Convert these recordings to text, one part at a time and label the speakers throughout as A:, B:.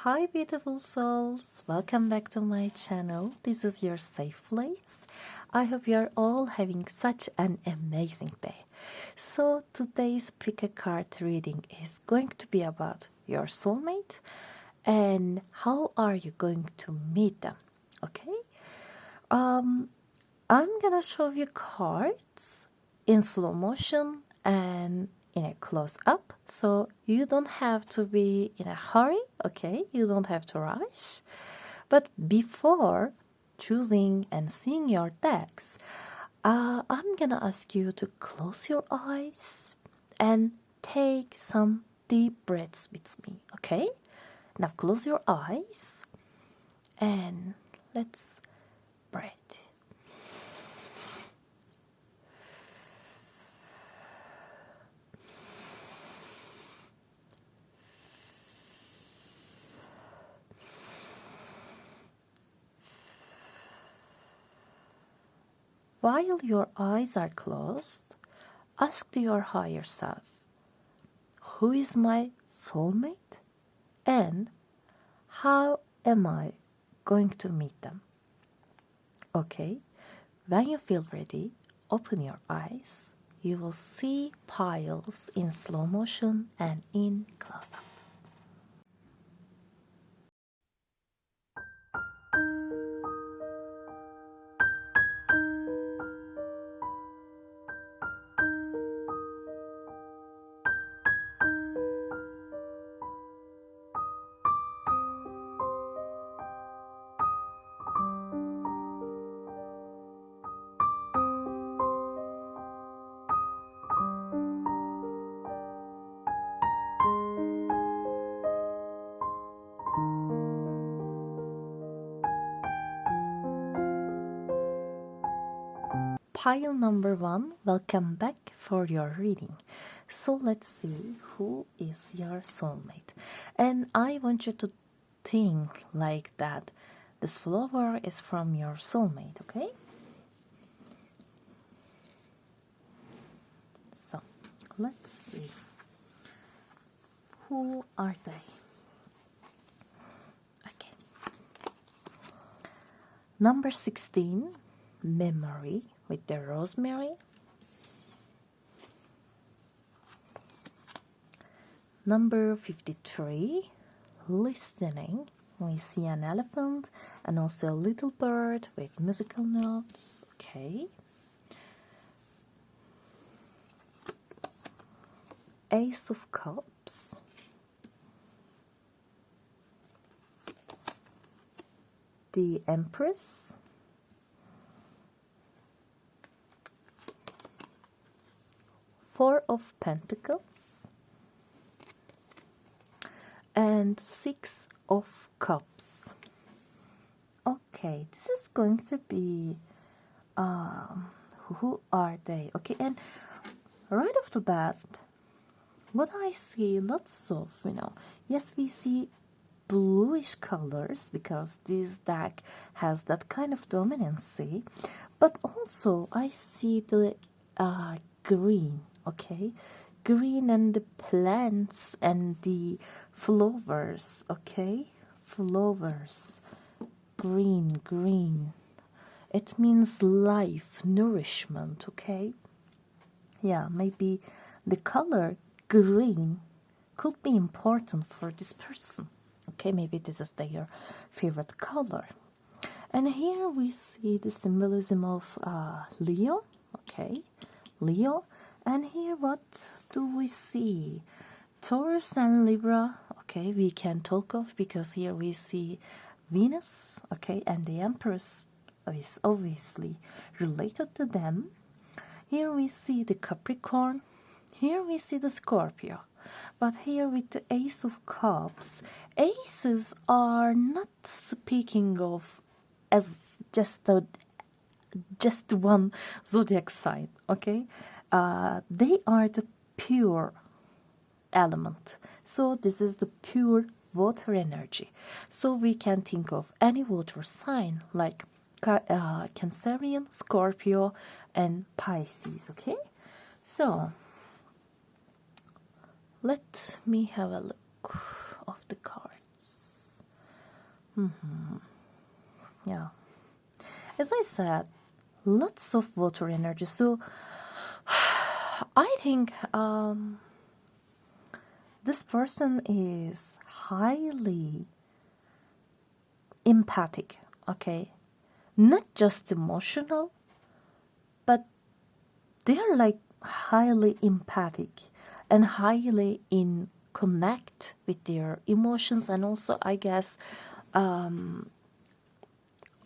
A: Hi beautiful souls, welcome back to my channel. This is your safe place. I hope you are all having such an amazing day. So today's pick a card reading is going to be about your soulmate and how are you going to meet them. Okay, I'm gonna show you cards in slow motion and in a close up, so you don't have to be in a hurry. Okay, you don't have to rush, but before choosing and seeing your decks, I'm gonna ask you to close your eyes and take some deep breaths with me. Okay, now close your eyes and let's breathe. While your eyes are closed, ask to your higher self, who is my soulmate and how am I going to meet them? Okay, when you feel ready, open your eyes. You will see piles in slow motion and in close-up. Pile number 1, welcome back for your reading. So let's see who is your soulmate. And I want you to think like that this flower is from your soulmate, okay? So let's see. Who are they? Okay. Number 16, memory with the rosemary. Number 53, listening. We see an elephant and also a little bird with musical notes. Okay. Ace of Cups. The Empress. Four of Pentacles and Six of Cups. Okay, this is going to be who are they? Okay, and right off the bat, what I see lots of, yes, we see bluish colors because this deck has that kind of dominancy, but also I see the green. Okay, green and the plants and the flowers. Okay, flowers, green. It means life, nourishment. Okay, yeah, maybe the color green could be important for this person. Okay, maybe this is their favorite color. And here we see the symbolism of Leo. Okay, Leo. And here what do we see? Taurus and Libra. Okay, we can talk of because here we see Venus. Okay, and the Empress is obviously related to them. Here we see the Capricorn. Here we see the Scorpio. But here with the Ace of Cups, aces are not speaking of as just one zodiac sign. Okay. They are the pure element. So this is the pure water energy. So we can think of any water sign like Cancerian, Scorpio, and Pisces. Okay, so let me have a look of the cards. Yeah. As I said, lots of water energy. So I think this person is highly empathic, okay? Not just emotional, but they are like highly empathic and highly in connect with their emotions, and also I guess all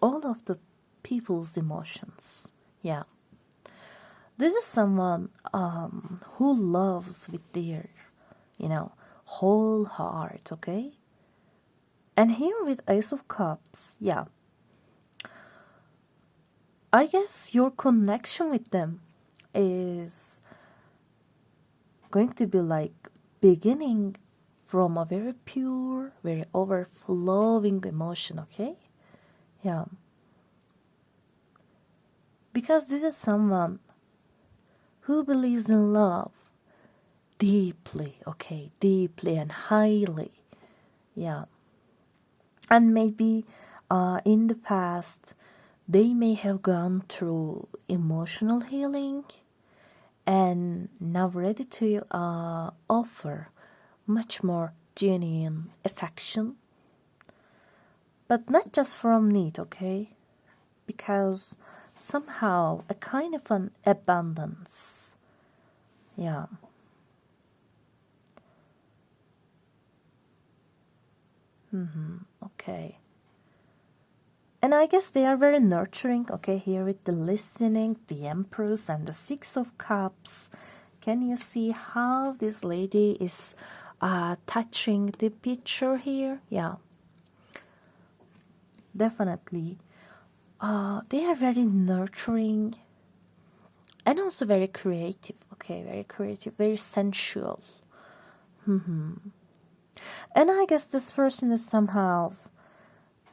A: of the people's emotions. Yeah, this is someone who loves with their whole heart, okay? And here with Ace of Cups, yeah, I guess your connection with them is going to be like beginning from a very pure, very overflowing emotion, okay? Yeah. Because this is someone who believes in love deeply, okay? Deeply and highly. Yeah. And maybe in the past, they may have gone through emotional healing and now ready to offer much more genuine affection, but not just from need, okay? Because somehow a kind of an abundance. Yeah. Okay. And I guess they are very nurturing, okay, here with the listening, the Empress, and the Six of Cups. Can you see how this lady is touching the picture here? Yeah. Definitely. They are very nurturing and also very creative, okay, very creative, very sensual. And I guess this person is somehow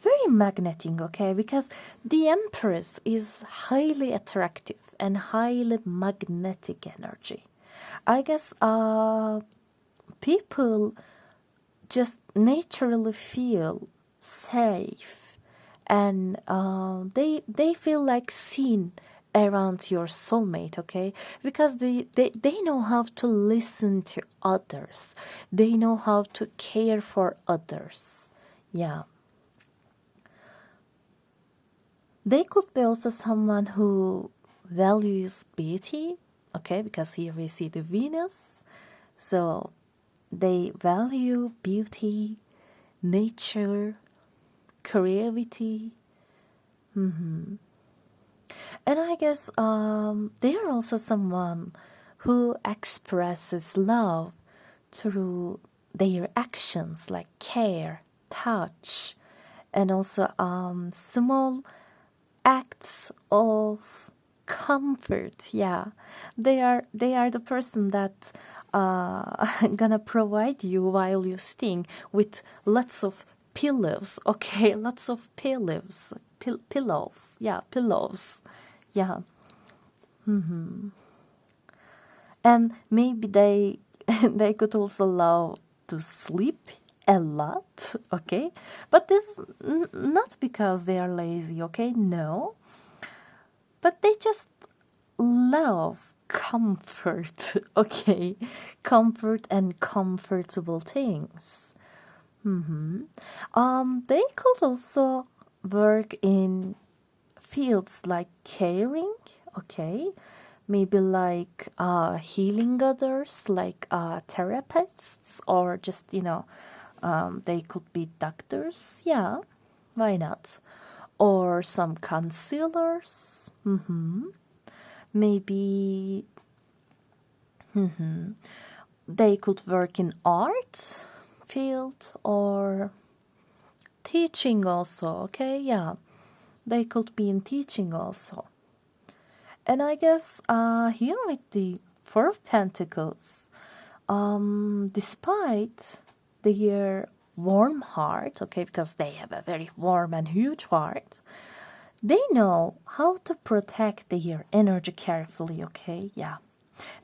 A: very magnetic, okay, because the Empress is highly attractive and highly magnetic energy. I guess people just naturally feel safe, and they feel like seen around your soulmate, okay, because they know how to listen to others, they know how to care for others. Yeah, they could be also someone who values beauty, okay, because here we see the Venus, so they value beauty, nature, creativity. And I guess they are also someone who expresses love through their actions like care, touch, and also small acts of comfort. Yeah, they are the person that gonna provide you while you sting with lots of pillows, okay, lots of pillows, pillow, yeah, pillows, yeah. And maybe they they could also love to sleep a lot, okay, but this is not because they are lazy, okay, no, but they just love comfort, okay, comfort and comfortable things. They could also work in fields like caring, okay, maybe like healing others, like therapists, or just they could be doctors. Yeah, why not? Or some counselors. Maybe they could work in art field or teaching also, okay, yeah, they could be in teaching also. And I guess here with the Four of Pentacles, despite their warm heart, okay, because they have a very warm and huge heart, they know how to protect their energy carefully, okay, yeah.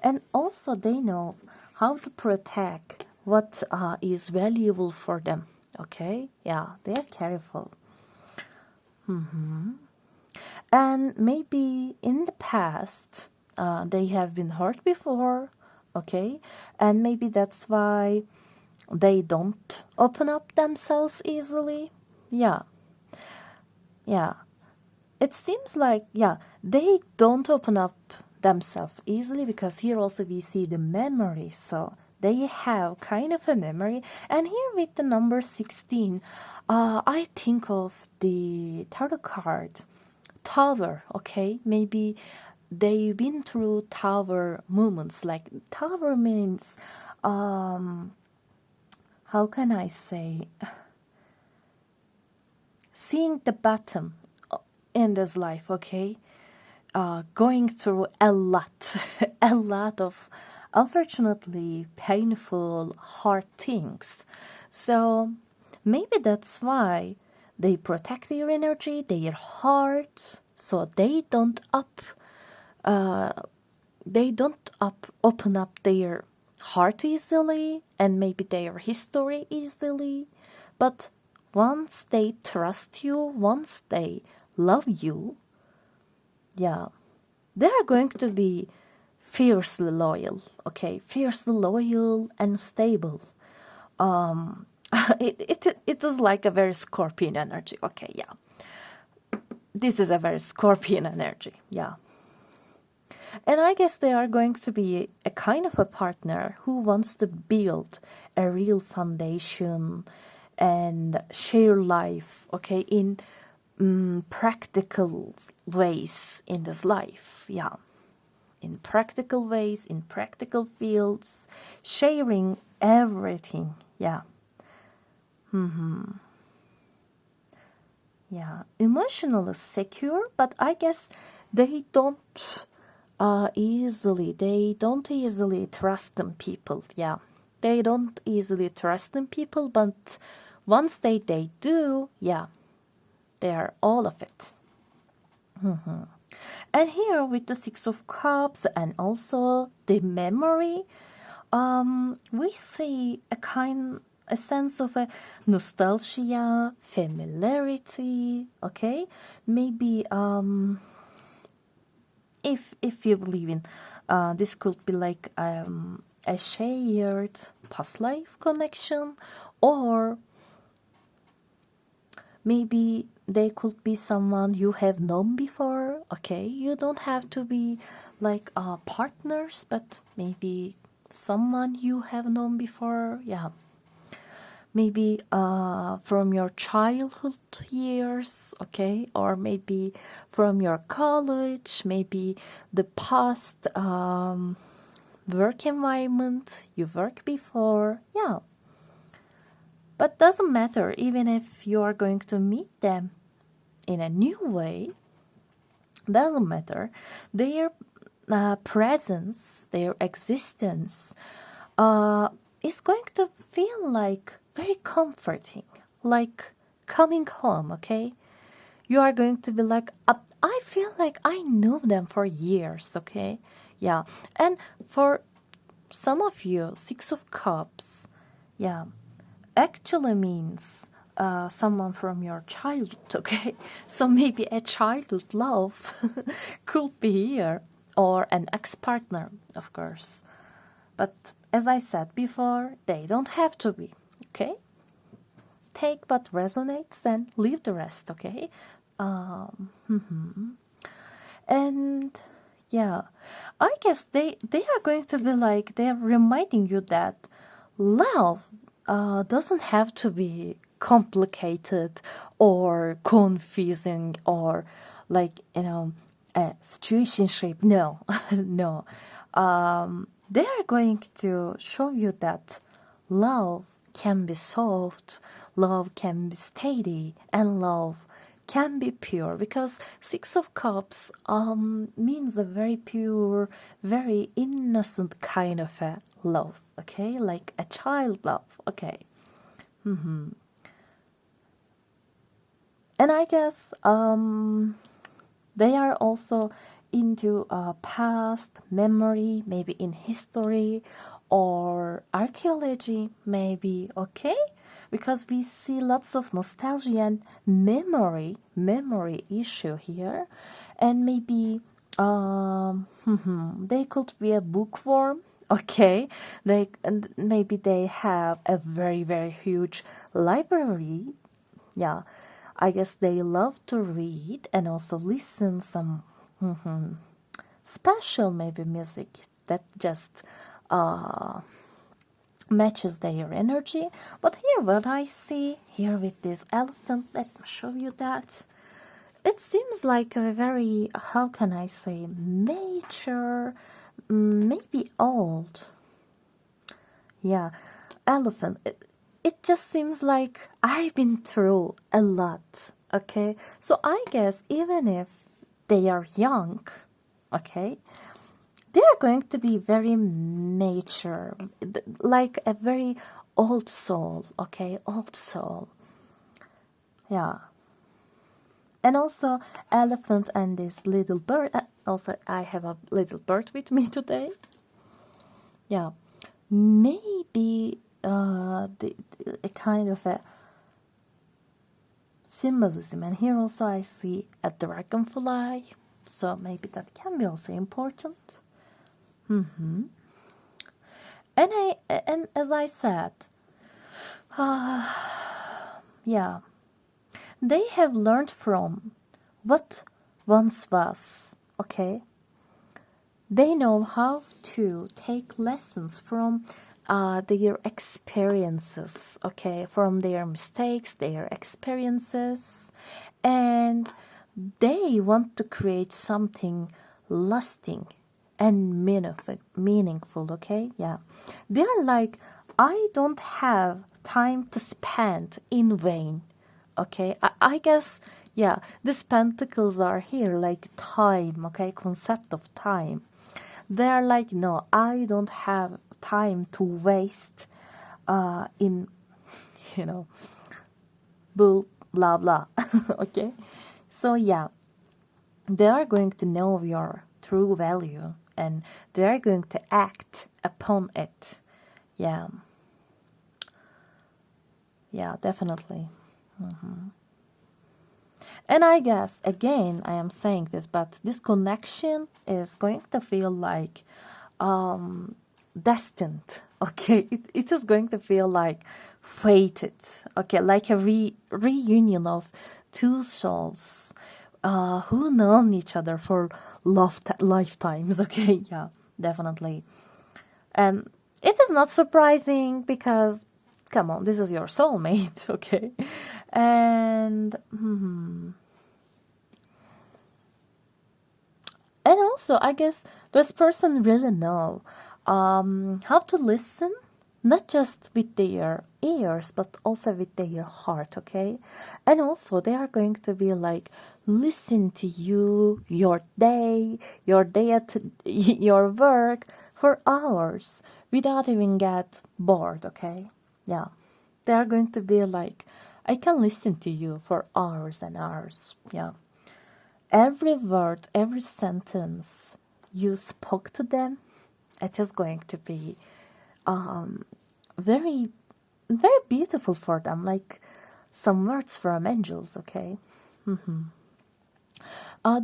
A: And also they know how to protect what is valuable for them, Okay, yeah, they are careful. And maybe in the past, they have been hurt before, okay? And maybe that's why they don't open up themselves easily. Yeah, yeah. It seems like, yeah, they don't open up themselves easily because here also we see the memory. So they have kind of a memory. And here with the number 16, I think of the tarot card tower, okay? Maybe they've been through tower moments. Like tower means, how can I say, seeing the bottom in this life, okay? Going through a lot, a lot of unfortunately painful, hard things. So maybe that's why they protect their energy, their heart, so they don't open up their heart easily and maybe their history easily. But once they trust you, once they love you, yeah, they are going to be fiercely loyal, okay? Fiercely loyal and stable. It is like a very Scorpion energy, okay, yeah. This is a very Scorpion energy, yeah. And I guess they are going to be a kind of a partner who wants to build a real foundation and share life, okay, in practical ways in this life, yeah. In practical ways, in practical fields, sharing everything, yeah. Yeah, emotionally secure, but I guess they don't easily trust them people, yeah. They don't easily trust them people, but once they do, yeah, they are all of it. And here with the Six of Cups and also the memory, we see a sense of a nostalgia, familiarity, okay? Maybe if you believe in, this could be like a shared past life connection, or maybe they could be someone you have known before, okay? You don't have to be like partners, but maybe someone you have known before, yeah. Maybe from your childhood years, okay? Or maybe from your college, maybe the past work environment you worked before, yeah. But doesn't matter, even if you are going to meet them in a new way, doesn't matter. Their presence, their existence is going to feel like very comforting, like coming home, okay? You are going to be like, I feel like I know them for years, okay? Yeah. And for some of you, Six of Cups, yeah, actually means someone from your childhood, okay? So maybe a childhood love could be here, or an ex-partner, of course. But as I said before, they don't have to be, okay? Take what resonates and leave the rest, okay? And yeah, I guess they are going to be like, they're reminding you that love doesn't have to be complicated or confusing or like, a situationship. No, no. They are going to show you that love can be soft, love can be steady, and love can be pure, because Six of Cups means a very pure, very innocent kind of a love, okay? Like a child love, okay? And I guess they are also into past memory, maybe in history or archaeology, maybe, okay? because we see lots of nostalgia and memory issue here. And maybe they could be a bookworm. Okay, and maybe they have a very, very huge library. Yeah, I guess they love to read and also listen some special maybe music that just matches their energy. But here what I see here with this elephant, let me show you that. It seems like a very, how can I say, mature, maybe old. Yeah, elephant. It just seems like I've been through a lot, okay? So I guess even if they are young, okay, they are going to be very mature, like a very old soul, okay? Old soul. Yeah. And also elephant and this little bird. Also, I have a little bird with me today. Yeah. Maybe a kind of a symbolism. And here also I see a dragonfly. So maybe that can be also important. And as I said, yeah, they have learned from what once was, okay? They know how to take lessons from their experiences, okay? From their mistakes, their experiences. And they want to create something lasting and meaningful, okay? Yeah. They're like, I don't have time to spend in vain, okay? I guess, yeah, these pentacles are here, like time, okay? Concept of time. They're like, no, I don't have time to waste in, blah, blah, okay? So, yeah, they are going to know your true value and they are going to act upon it. Yeah. Yeah, definitely. And I guess, again, I am saying this, but this connection is going to feel like destined, okay? It is going to feel like fated, okay? Like a reunion of two souls who known each other for lifetimes, okay? Yeah, definitely. And it is not surprising because, come on, this is your soulmate, okay? And and also, I guess this person really know how to listen, not just with their ears, but also with their heart, okay? And also, they are going to be like, listen to you, your day at your work for hours without even get bored, okay? Yeah. They are going to be like, I can listen to you for hours and hours, yeah. Every word, every sentence you spoke to them, it is going to be very, very beautiful for them, like some words from angels, okay?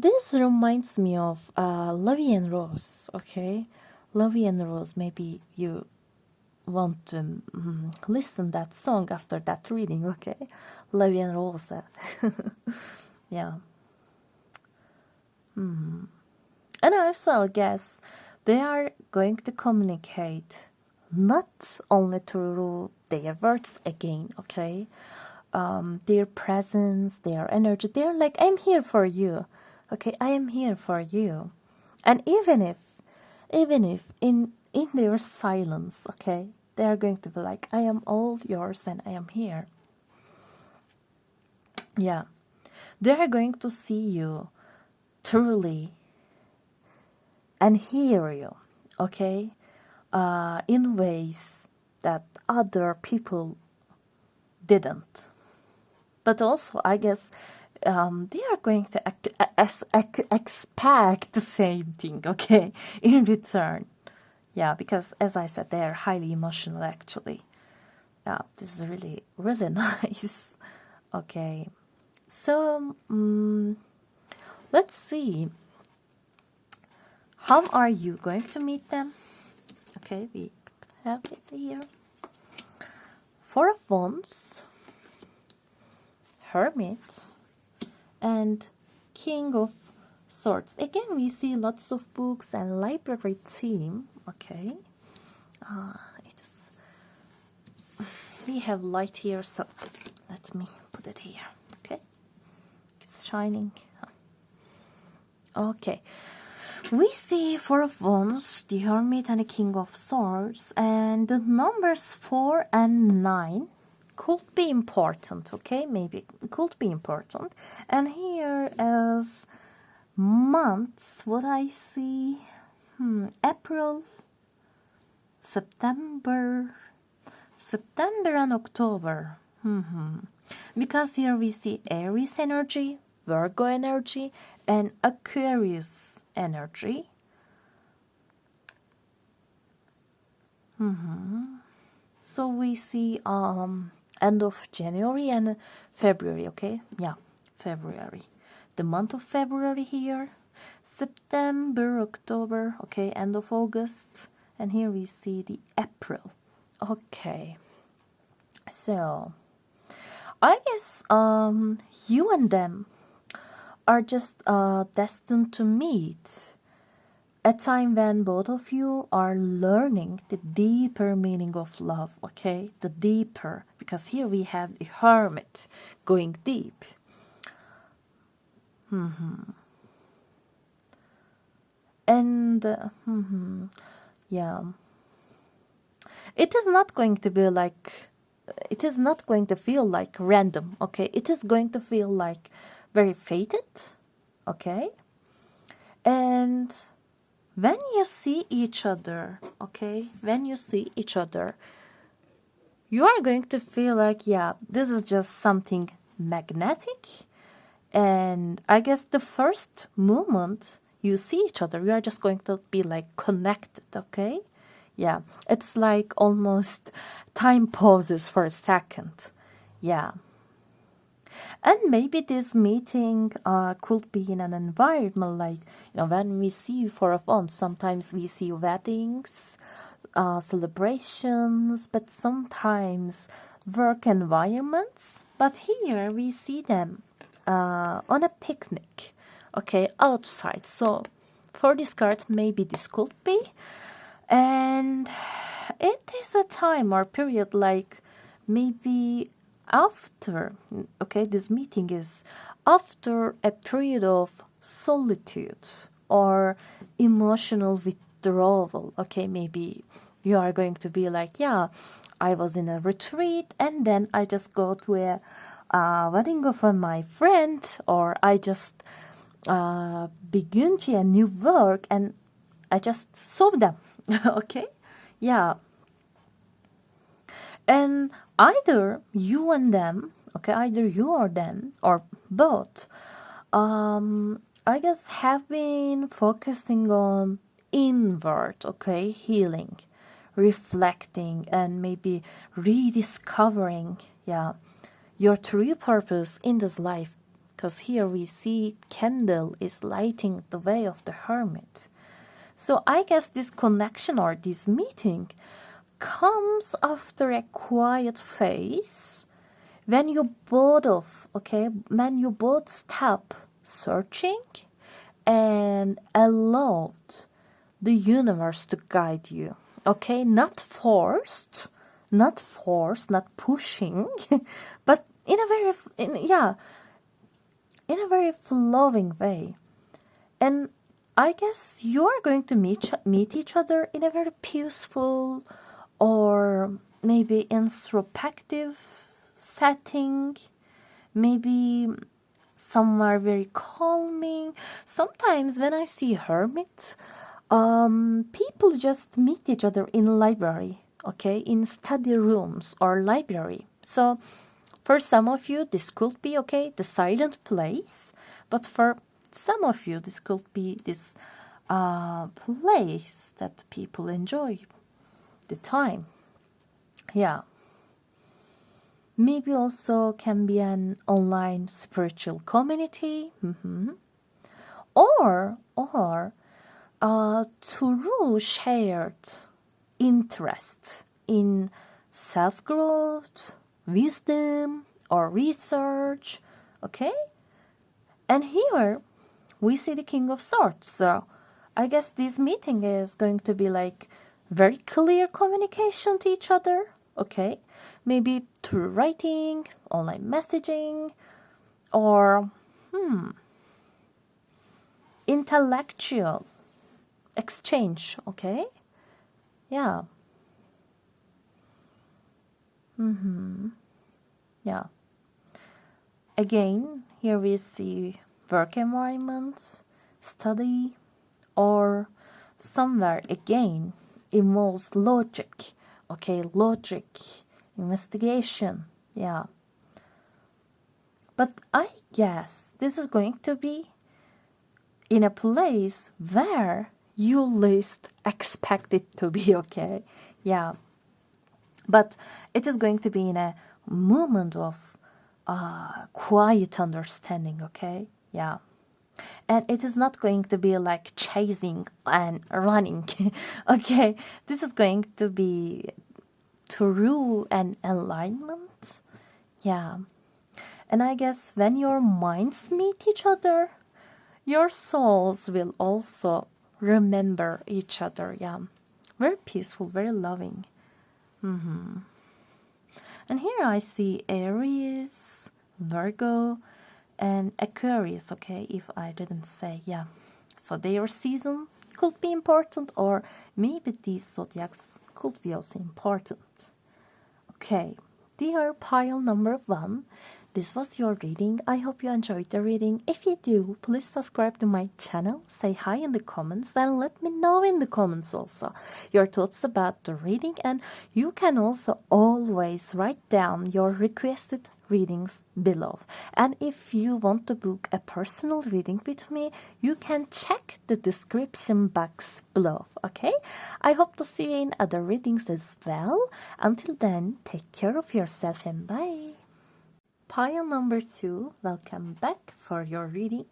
A: This reminds me of Lovey and Rose, okay? Lovey and Rose, maybe you want to listen that song after that reading, okay? Lovey and Rose. Yeah. And I also guess they are going to communicate not only through their words again, okay? Their presence, their energy. They're like, I'm here for you, okay? I am here for you. And even if in their silence, okay, they are going to be like, I am all yours and I am here. Yeah. They are going to see you truly and hear you, okay, in ways that other people didn't. But also, I guess they are going to expect the same thing, okay, in return. Yeah, because as I said, they are highly emotional actually. Yeah, this is really, really nice. Okay, so let's see. How are you going to meet them? Okay, we have it here. Four of Wands, Hermit, and King of Swords. Again, we see lots of books and library theme. Okay, it is. We have light here, so let me put it here. Okay, it's shining. Okay, we see Four of Wands, the Hermit, and the King of Swords, and the numbers 4 and 9 could be important. Okay, maybe could be important. And here is months. What I see, April, September and October. Because here we see Aries energy, Virgo energy, and Aquarius energy. So we see end of January and February. Okay, yeah, February, the month of February here, September, October. Okay, end of August, and here we see the April. Okay, so I guess you and them are just destined to meet a time when both of you are learning the deeper meaning of love. Okay, the deeper, because here we have the Hermit going deep. And yeah, it is not going to be like, it is not going to feel like random. Okay, it is going to feel like very fated. Okay, and when you see each other, okay, when you see each other, you are going to feel like, yeah, this is just something magnetic. And I guess the first moment you see each other, you are just going to be like connected. Okay, yeah, it's like almost time pauses for a second. Yeah. And maybe this meeting could be in an environment like, when we see Four of Wands, sometimes we see weddings, celebrations, but sometimes work environments. But here we see them on a picnic, okay, outside. So for this card, maybe this could be. And it is a time or period like maybe after, okay, this meeting is after a period of solitude or emotional withdrawal. Okay, maybe you are going to be like, yeah, I was in a retreat and then I just go to a wedding of my friend, or I just begin to a new work and I just saw them. Okay, yeah. And either you and them, okay, either you or them, or both, I guess have been focusing on inward, okay, healing, reflecting, and maybe rediscovering, yeah, your true purpose in this life. Because here we see candle is lighting the way of the Hermit. So I guess this connection or this meeting comes after a quiet phase when you both stop searching and allowed the universe to guide you. Okay, not forced, not pushing, but in a very flowing way. And I guess you are going to meet each other in a very peaceful or maybe introspective setting, maybe somewhere very calming. Sometimes when I see hermits, people just meet each other in library, okay, in study rooms or library. So for some of you, this could be, okay, the silent place, but for some of you, this could be this place that people enjoy the time. Yeah. Maybe also can be an online spiritual community. Or through shared interest in self-growth, wisdom, or research. Okay? And here we see the King of Swords. So I guess this meeting is going to be like very clear communication to each other. Okay? Maybe through writing, online messaging, or intellectual exchange. Okay? Yeah. Yeah. Again, here we see work environment, study, or somewhere again involves logic. Okay, logic, investigation. Yeah. But I guess this is going to be in a place where you least expect it to be. Okay? Yeah. But it is going to be in a moment of quiet understanding, okay? Yeah. And it is not going to be like chasing and running, okay? This is going to be through an alignment. Yeah. And I guess when your minds meet each other, your souls will also remember each other. Yeah. Very peaceful, very loving. And here I see Aries, Virgo, and Aquarius, okay, if I didn't say, yeah. So their season could be important, or maybe these zodiacs could be also important. Okay, dear pile number 1, this was your reading. I hope you enjoyed the reading. If you do, please subscribe to my channel, say hi in the comments, and let me know in the comments also your thoughts about the reading. And you can also always write down your requested readings below. And if you want to book a personal reading with me, you can check the description box below. Okay, I hope to see you in other readings as well. Until then, take care of yourself and bye. Pile number 2, welcome back for your reading.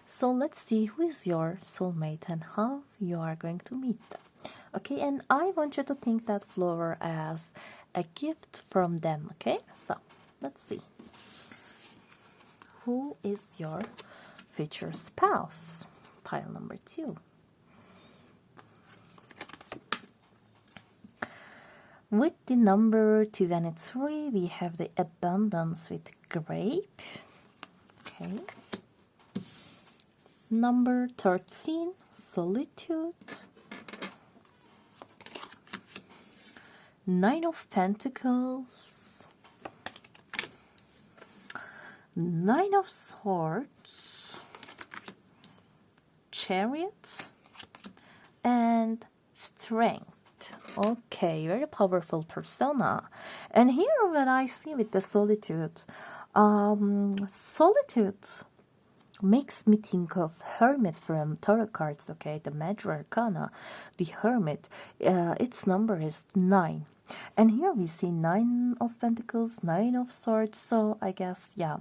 A: So let's see who is your soulmate and how you are going to meet them. Okay, and I want you to think that flower as a gift from them. Okay, so let's see. Who is your future spouse? Pile number 2. With the number 23, we have the abundance with grape. Okay. Number 13, solitude. 9 of Pentacles. 9 of Swords. Chariot. And Strength. Okay, very powerful persona. And here what I see with the solitude, solitude makes me think of Hermit from Tarot cards, okay, the Major Arcana, the Hermit, its number is 9. And here we see 9 of Pentacles, 9 of Swords, so I guess, yeah,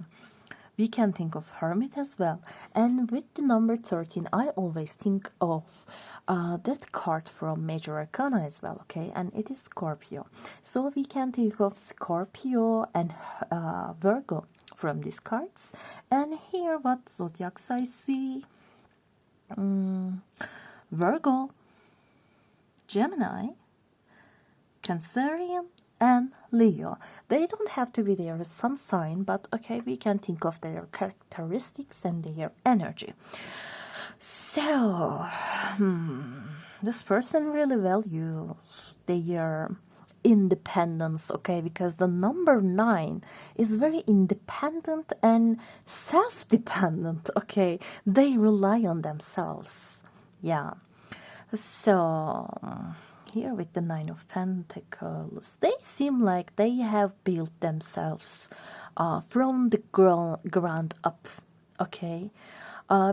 A: we can think of Hermit as well. And with the number 13, I always think of that card from Major Arcana as well, okay? And it is Scorpio. So we can think of Scorpio and Virgo from these cards. And here what zodiacs I see? Virgo, Gemini, Cancerian, and Leo. They don't have to be their sun sign, but okay, we can think of their characteristics and their energy. So, this person really values their independence, okay, because the number 9 is very independent and self-dependent, okay. They rely on themselves, yeah. So here with the 9 of Pentacles, they seem like they have built themselves from the ground up, okay?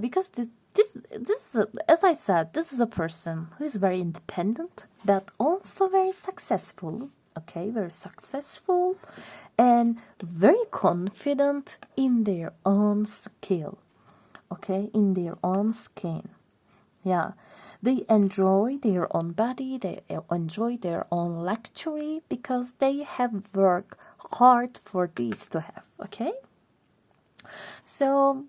A: Because this is as I said, this is a person who is very independent, but also very successful, okay, very successful and very confident in their own skill, okay, in their own skin. Yeah, they enjoy their own body, they enjoy their own luxury because they have worked hard for this to have, okay? So,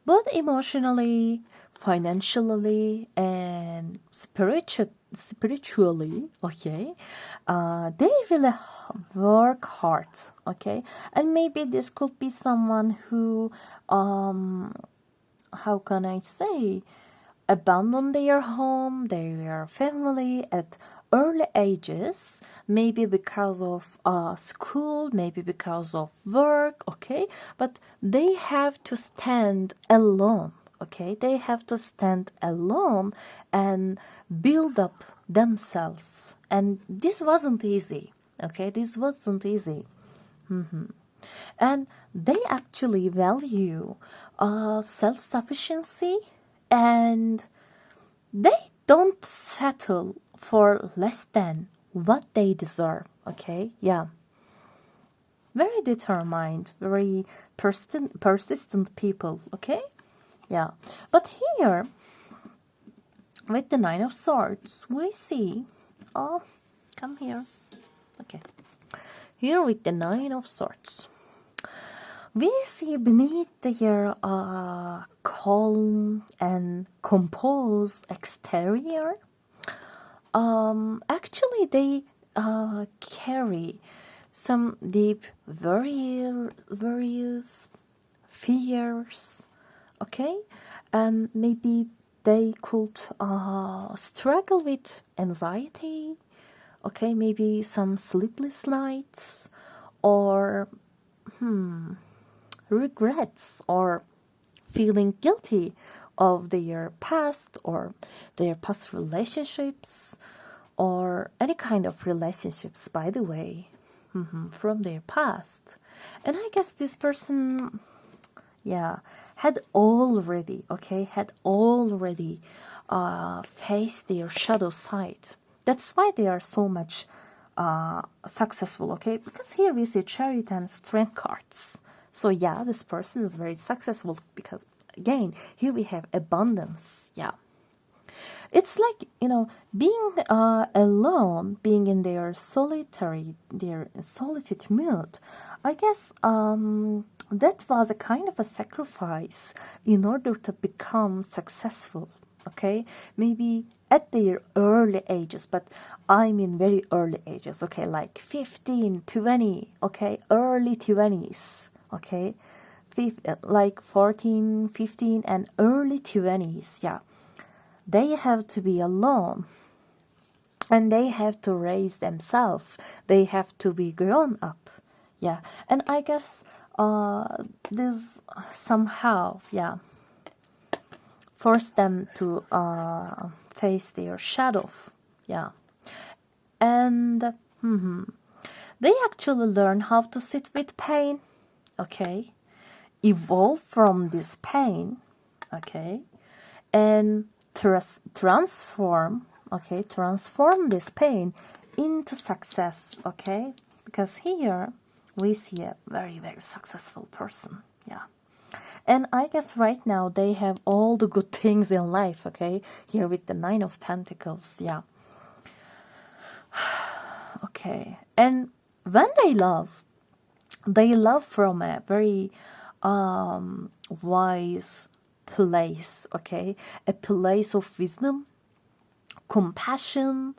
A: both emotionally, financially, and spiritually, okay, they really work hard, okay, and maybe this could be someone who, how can I say, abandon their home, their family at early ages, maybe because of school, maybe because of work, okay? But they have to stand alone, okay? They have to stand alone and build up themselves. And this wasn't easy, okay? This wasn't easy. And they actually value self-sufficiency, and they don't settle for less than what they deserve, okay? Yeah. Very determined, very persistent people, okay? Yeah. But here, with the Nine of Swords, we see... Oh, come here. Okay. Here with the Nine of Swords, we see beneath their calm and composed exterior, actually they carry some deep various fears, okay? And maybe they could struggle with anxiety, okay? Maybe some sleepless nights, or regrets, or feeling guilty of their past or their past relationships, or any kind of relationships, by the way, from their past. And I guess this person, yeah, had already faced their shadow side. That's why they are so much successful, okay? Because here we see Chariot and Strength cards. So yeah, this person is very successful because, again, here we have abundance. Yeah. It's like, being alone, being in their solitude mood. I guess that was a kind of a sacrifice in order to become successful, okay? Maybe at their early ages, but I mean very early ages, okay? Like 15, 20, okay? Early 20s, okay? Like 14, 15, and early 20s, yeah. They have to be alone, and they have to raise themselves. They have to be grown up, yeah. And I guess this somehow, yeah, forced them to face their shadow, yeah. And they actually learn how to sit with pain, okay, evolve from this pain, okay, and transform this pain into success, okay? Because here we see a very, very successful person, yeah. And I guess right now they have all the good things in life, okay? Here with the Nine of Pentacles, yeah. Okay, and when they love from a very wise place, okay? A place of wisdom, compassion,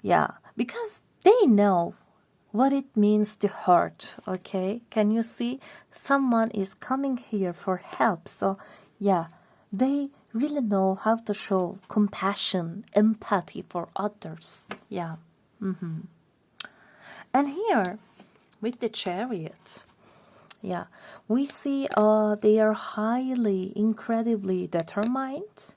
A: yeah, because they know what it means to hurt, okay? Can you see? Someone is coming here for help, so yeah, they really know how to show compassion, empathy for others, yeah. And here with the Chariot, yeah, we see they are highly, incredibly determined,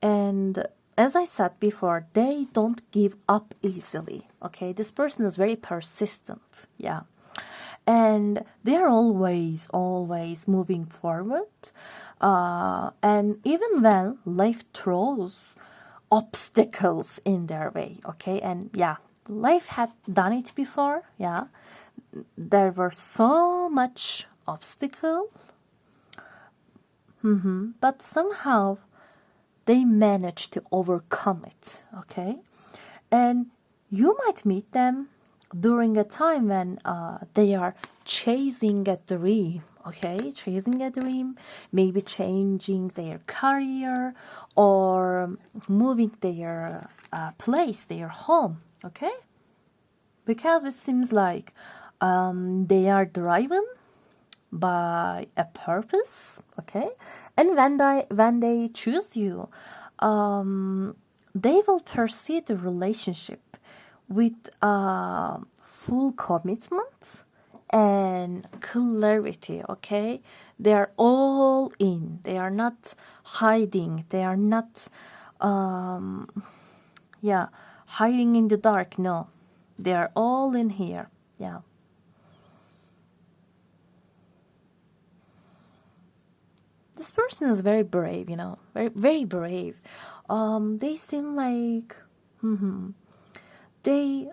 A: and as I said before, they don't give up easily, okay? This person is very persistent, yeah. And they're always moving forward. And even when life throws obstacles in their way, okay? And yeah, life had done it before, yeah. There were so much obstacle, but somehow they managed to overcome it, okay? And you might meet them during a time when they are chasing a dream, okay? Chasing a dream, maybe changing their career or moving their place, their home, okay? Because it seems like they are driven by a purpose, okay? And when they choose you, they will pursue the relationship with full commitment and clarity, okay? They are all in. They are not hiding. They are not, hiding in the dark. No, they are all in here. Yeah. This person is very brave, you know, very, very brave. They seem like they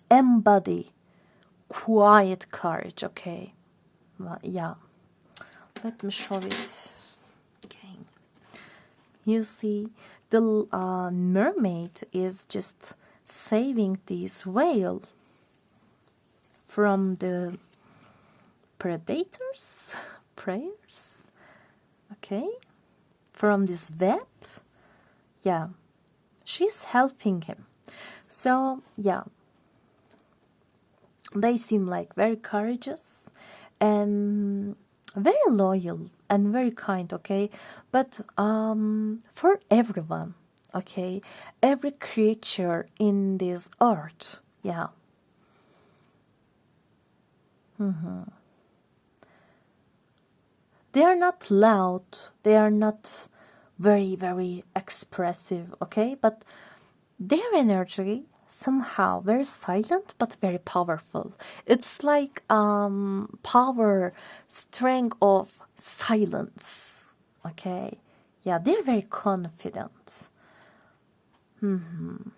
A: embody quiet courage, okay? Yeah, let me show it. Okay, you see, the mermaid is just saving this whale from the predators, preyers, okay, from this web. Yeah, she's helping him. So yeah, they seem like very courageous and very loyal and very kind, okay? But for everyone, okay, every creature in this earth, yeah. They are not loud, they are not very, very expressive, okay? But their energy somehow very silent but very powerful. It's like power, strength of silence, okay? Yeah, they're very confident. And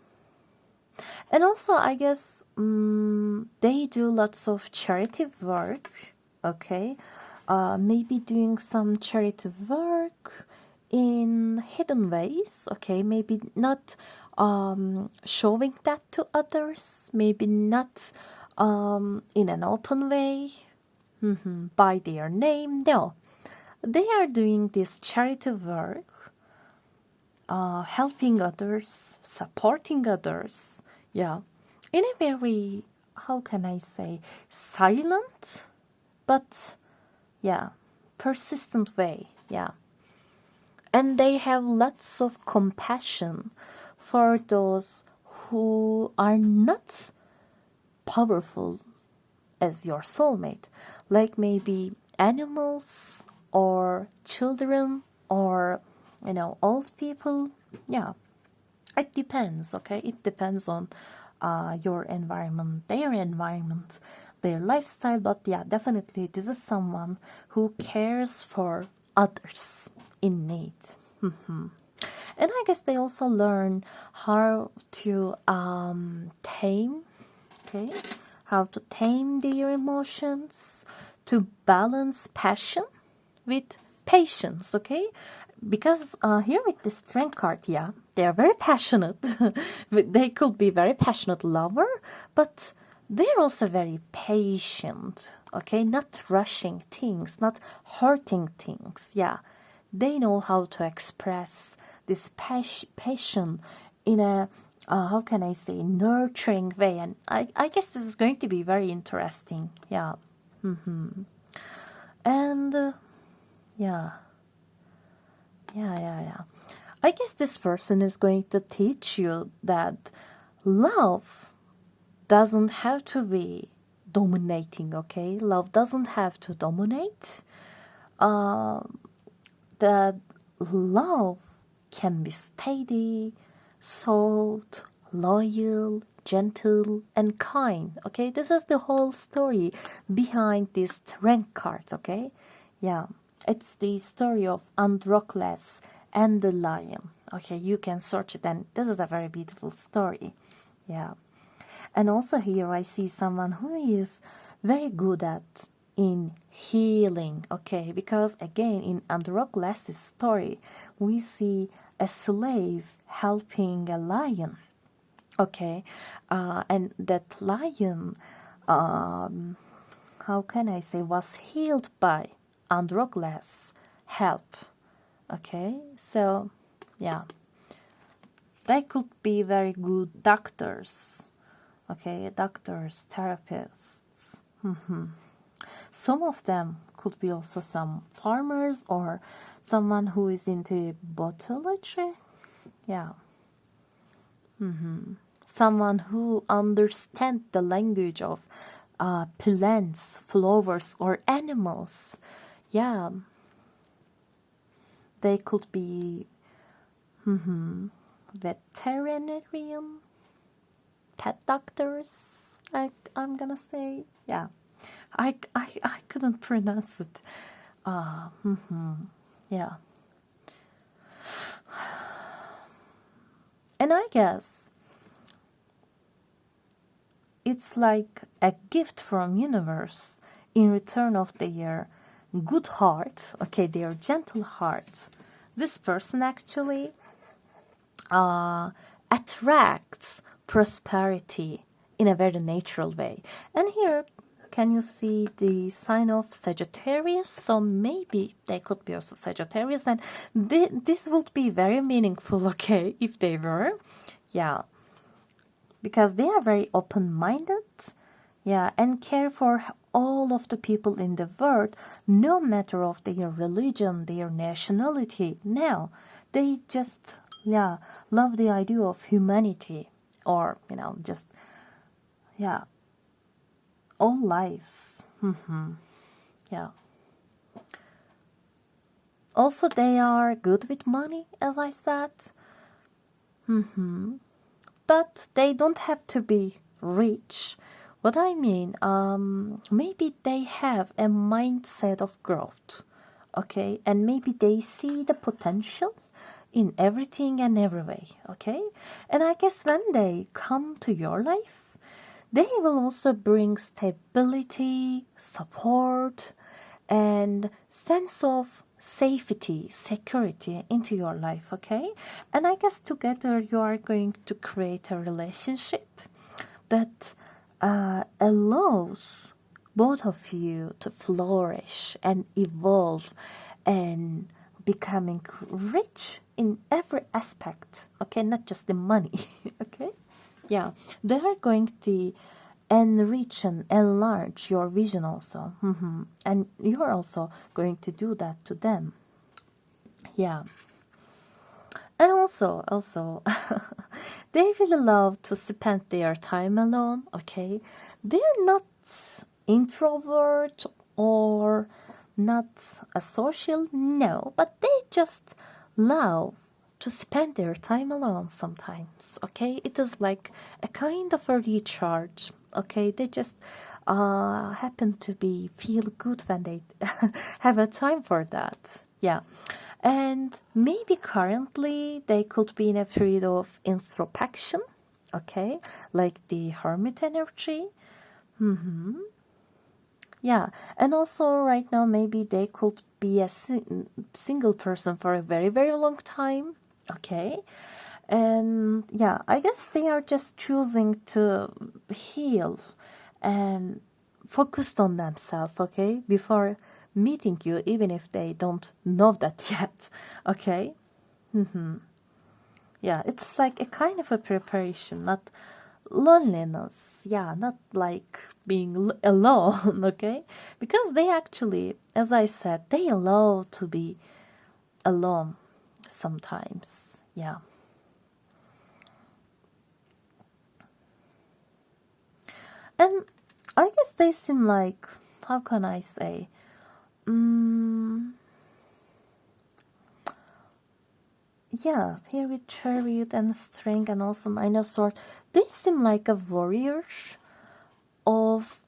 A: also, I guess they do lots of charity work, okay? Maybe doing some charity work in hidden ways, okay? Maybe not showing that to others, maybe not in an open way, by their name. No, they are doing this charity work, helping others, supporting others, yeah, in a very, how can I say, silent but yeah, persistent way, yeah. And they have lots of compassion for those who are not powerful as your soulmate, like maybe animals or children or, you know, old people. Yeah, it depends, okay? It depends on your environment, their lifestyle. But yeah, definitely this is someone who cares for others in need. And I guess they also learn how to tame, okay? How to tame their emotions, to balance passion with patience, okay? Because here with the strength card, yeah, they are very passionate. They could be very passionate lover, but they're also very patient, okay? Not rushing things, not hurting things, yeah. They know how to express this passion in a, how can I say, nurturing way. And I guess this is going to be very interesting, yeah. And yeah. I guess this person is going to teach you that love doesn't have to be dominating, okay? Love doesn't have to dominate. That love can be steady, soft, loyal, gentle, and kind, okay? This is the whole story behind this strength card, okay? Yeah, it's the story of Androcles and the lion, Okay, you can search it, and this is a very beautiful story. Yeah. And also here I see someone who is very good at in healing, okay, because again in Androglass's story we see a slave helping a lion, okay, and that lion, how can I say, was healed by Androglass help, okay. So yeah, they could be very good doctors, okay, doctors, therapists. Some of them could be also some farmers or someone who is into botology. Yeah. Someone who understands the language of plants, flowers, or animals. Yeah. They could be veterinarian, pet doctors, I'm gonna say. Yeah. I couldn't pronounce it. Yeah. And I guess it's like a gift from universe in return of their good heart, okay, their gentle heart. This person actually attracts prosperity in a very natural way. And here, can you see the sign of Sagittarius? So maybe they could be also Sagittarius, and this would be very meaningful, okay, if they were. Yeah, because they are very open-minded, yeah, and care for all of the people in the world, no matter of their religion, their nationality. No, they just, yeah, love the idea of humanity, or, you know, just, yeah, all lives. Yeah. Also, they are good with money, as I said. But they don't have to be rich. What I mean, maybe they have a mindset of growth, okay? And maybe they see the potential in everything and every way, okay? And I guess when they come to your life, they will also bring stability, support, and sense of safety, security into your life, okay? And I guess together you are going to create a relationship that allows both of you to flourish and evolve and becoming rich in every aspect, okay? Not just the money, okay? Yeah, they are going to enrich and enlarge your vision also. And you are also going to do that to them. Yeah. And also, they really love to spend their time alone, okay? They're not introvert or not a social, no, but they just love to spend their time alone sometimes, okay? It is like a kind of a recharge, okay? They just happen to be feel good when they have a time for that, yeah. And maybe currently they could be in a period of introspection, okay? Like the hermit energy. Yeah, and also right now maybe they could be a single person for a very, very long time, okay? And yeah, I guess they are just choosing to heal and focused on themselves, okay, before meeting you, even if they don't know that yet, okay? Yeah, it's like a kind of a preparation, not loneliness, yeah, not like being alone, okay? Because they actually, as I said, they love to be alone sometimes, yeah. And I guess they seem like, how can I say, yeah, here with chariot and string and also nine of swords, they seem like a warrior of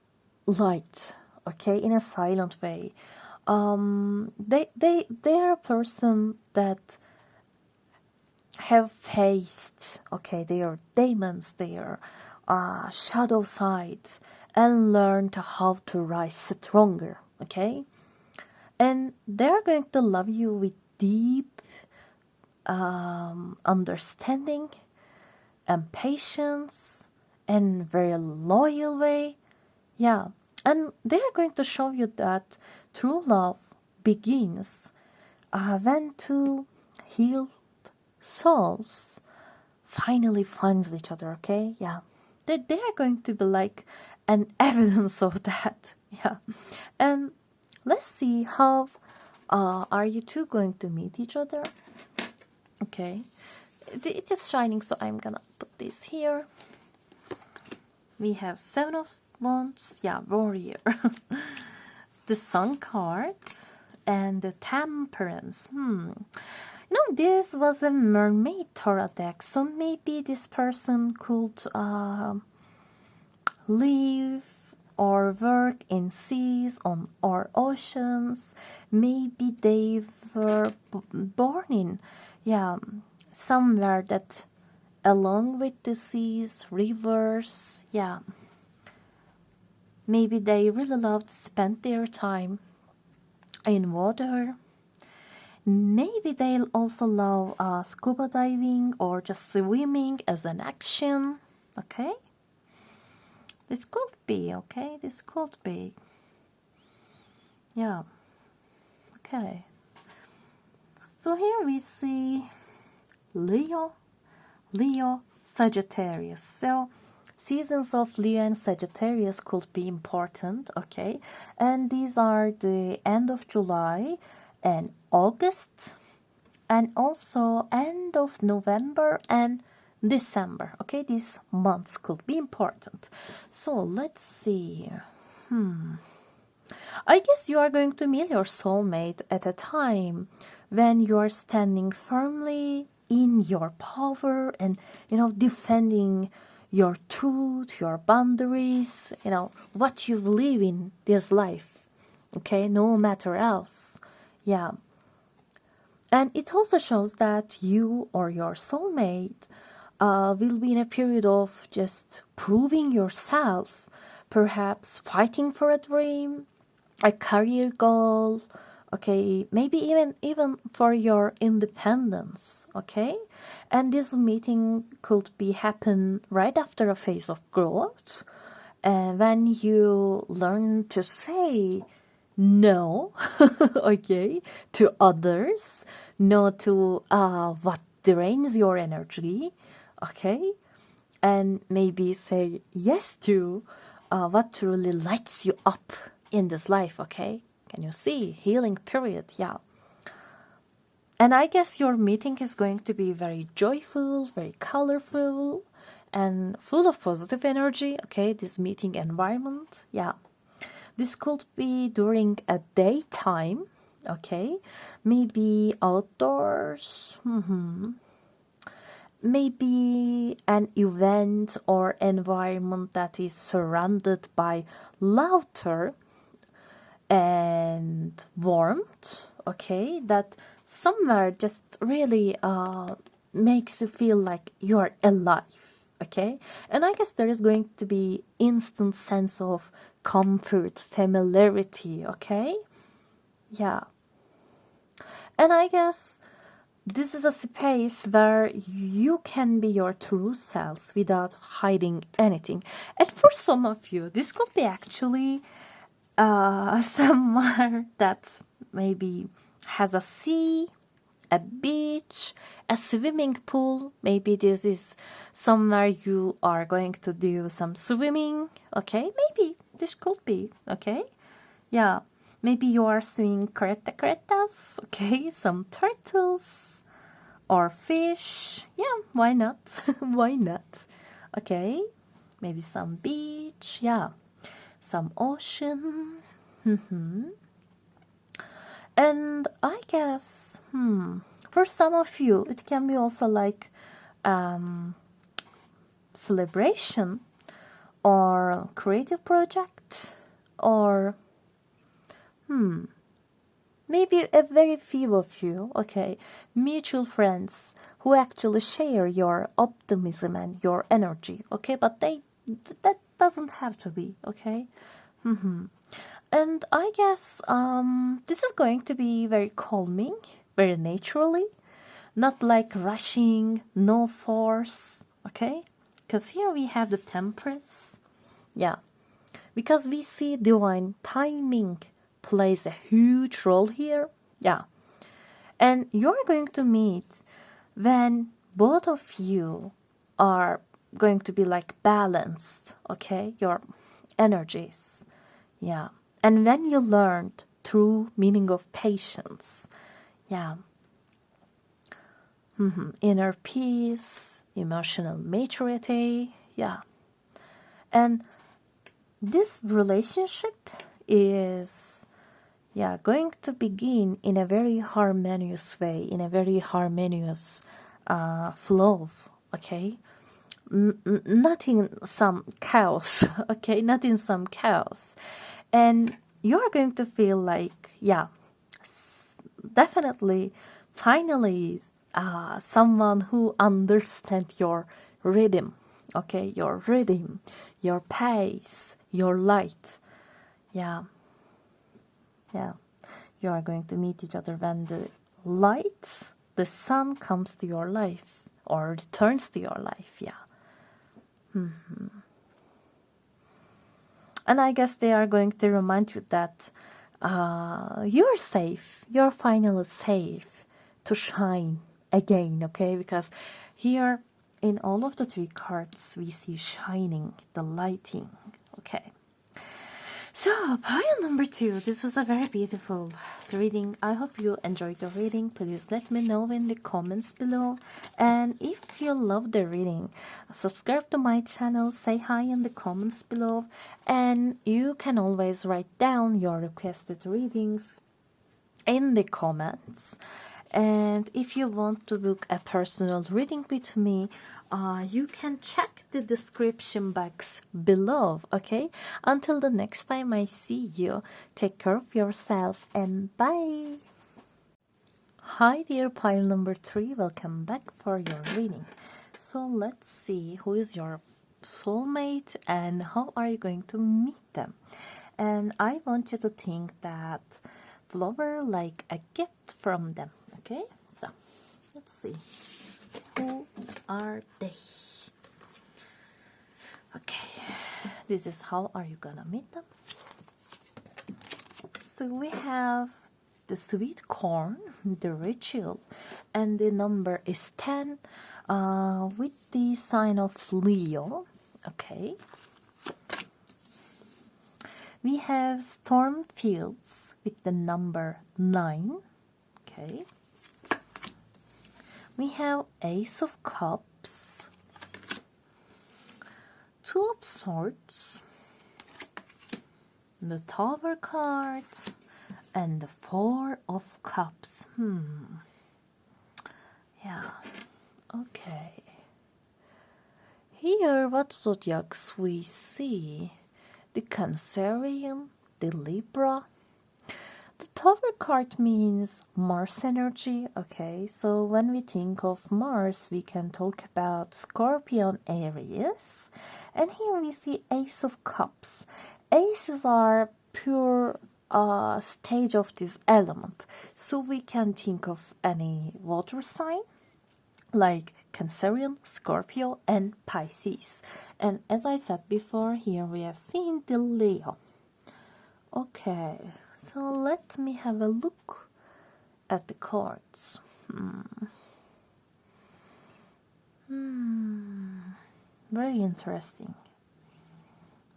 A: light, okay, in a silent way. They are a person that have faced, okay, their demons, their shadow side, and learned how to rise stronger, okay? And they're going to love you with deep understanding and patience and very loyal way. Yeah, and they're going to show you that true love begins when two healed souls finally finds each other, okay? Yeah, they are going to be like an evidence of that. Yeah, and let's see how are you two going to meet each other. Okay, it is shining, so I'm gonna put this here. We have 7 of Wands, yeah, Warrior, the Sun card, and the Temperance. No, this was a Mermaid Tarot deck, so maybe this person could live or work in seas or oceans. Maybe they were born in, yeah, somewhere that along with the seas, rivers, yeah. Maybe they really love to spend their time in water. Maybe they'll also love scuba diving or just swimming as an action, okay? This could be, okay? This could be. Yeah. Okay. So here we see Leo, Sagittarius. So seasons of Leo and Sagittarius could be important, okay? And these are the end of July and August, and also end of November and December, okay? These months could be important. So let's see. I guess you are going to meet your soulmate at a time when you are standing firmly in your power and, defending your truth, your boundaries, what you believe in this life, okay? No matter else. Yeah. And it also shows that you or your soulmate will be in a period of just proving yourself, perhaps fighting for a dream, a career goal, okay, maybe even for your independence, okay? And this meeting could be happen right after a phase of growth, when you learn to say no, okay, to others, no to what drains your energy, okay, and maybe say yes to what truly lights you up in this life, okay? Can you see? Healing period, yeah. And I guess your meeting is going to be very joyful, very colorful, and full of positive energy, okay? This meeting environment, yeah. This could be during a daytime, okay? Maybe outdoors, maybe an event or environment that is surrounded by laughter and warmth, okay? That somewhere just really makes you feel like you're alive, okay? And I guess there is going to be instant sense of comfort, familiarity, okay? Yeah. And I guess this is a space where you can be your true selves without hiding anything. And for some of you, this could be actually somewhere that maybe has a sea, a beach, a swimming pool. Maybe this is somewhere you are going to do some swimming, okay? Maybe this could be, okay? Yeah, maybe you are swimming cretas, okay? Some turtles or fish. Yeah, why not? Why not? Okay, maybe some beach, yeah, some ocean. And I guess, for some of you, it can be also like celebration or creative project or maybe a very few of you, okay, mutual friends who actually share your optimism and your energy, okay, but that doesn't have to be, okay. And I guess this is going to be very calming, very naturally, not like rushing, no force, okay, because here we have the Temperance. Yeah, because we see divine timing plays a huge role here. Yeah, and you're going to meet when both of you are going to be like balanced, okay, your energies. Yeah, and when you learned true meaning of patience. Yeah. Inner peace, emotional maturity. Yeah, and this relationship is, yeah, going to begin in a very harmonious way, in a very harmonious flow, okay. Not in some chaos, okay, not in some chaos. And you're going to feel like, yeah, definitely, finally, someone who understands your rhythm, okay, your rhythm, your pace, your light. Yeah, yeah, you are going to meet each other when the light, the sun comes to your life or returns to your life. Yeah. And I guess they are going to remind you that you're safe, you're finally safe to shine again, okay? Because here in all of the three cards we see shining, the lighting, okay? So, pile number 2, this was a very beautiful reading. I hope you enjoyed the reading. Please let me know in the comments below. And if you love the reading, subscribe to my channel, say hi in the comments below. And you can always write down your requested readings in the comments. And if you want to book a personal reading with me, you can check the description box below, okay? Until the next time I see you, take care of yourself and bye! Hi dear pile number 3, welcome back for your reading. So let's see who is your soulmate and how are you going to meet them. And I want you to think that flower like a gift from them, okay? So let's see. Who are they? Okay, this is how are you gonna meet them. So we have the sweet corn, the ritual, and the number is 10 with the sign of Leo. Okay. We have storm fields with the number 9. Okay. We have Ace of Cups, 2 of Swords, the Tower card, and the 4 of Cups. Yeah, okay. Here, what zodiacs we see? The Cancerian, the Libra. The Tower card means Mars energy, okay? So when we think of Mars, we can talk about Scorpion, Aries. And here we see Ace of Cups. Aces are pure stage of this element. So we can think of any water sign, like Cancerian, Scorpio, and Pisces. And as I said before, here we have seen the Leo. Okay. So let me have a look at the cards. Very interesting.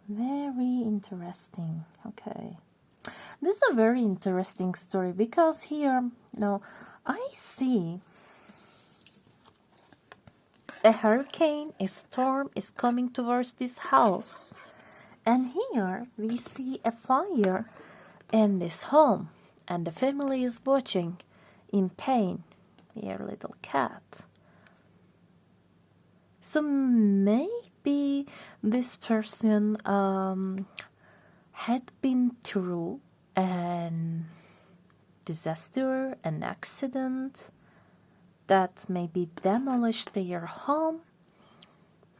A: Very interesting. Okay. This is a very interesting story because here, I see a hurricane, a storm is coming towards this house. And here we see a fire in this home, and the family is watching in pain. Here, little cat. So maybe this person had been through an disaster, an accident that maybe demolished their home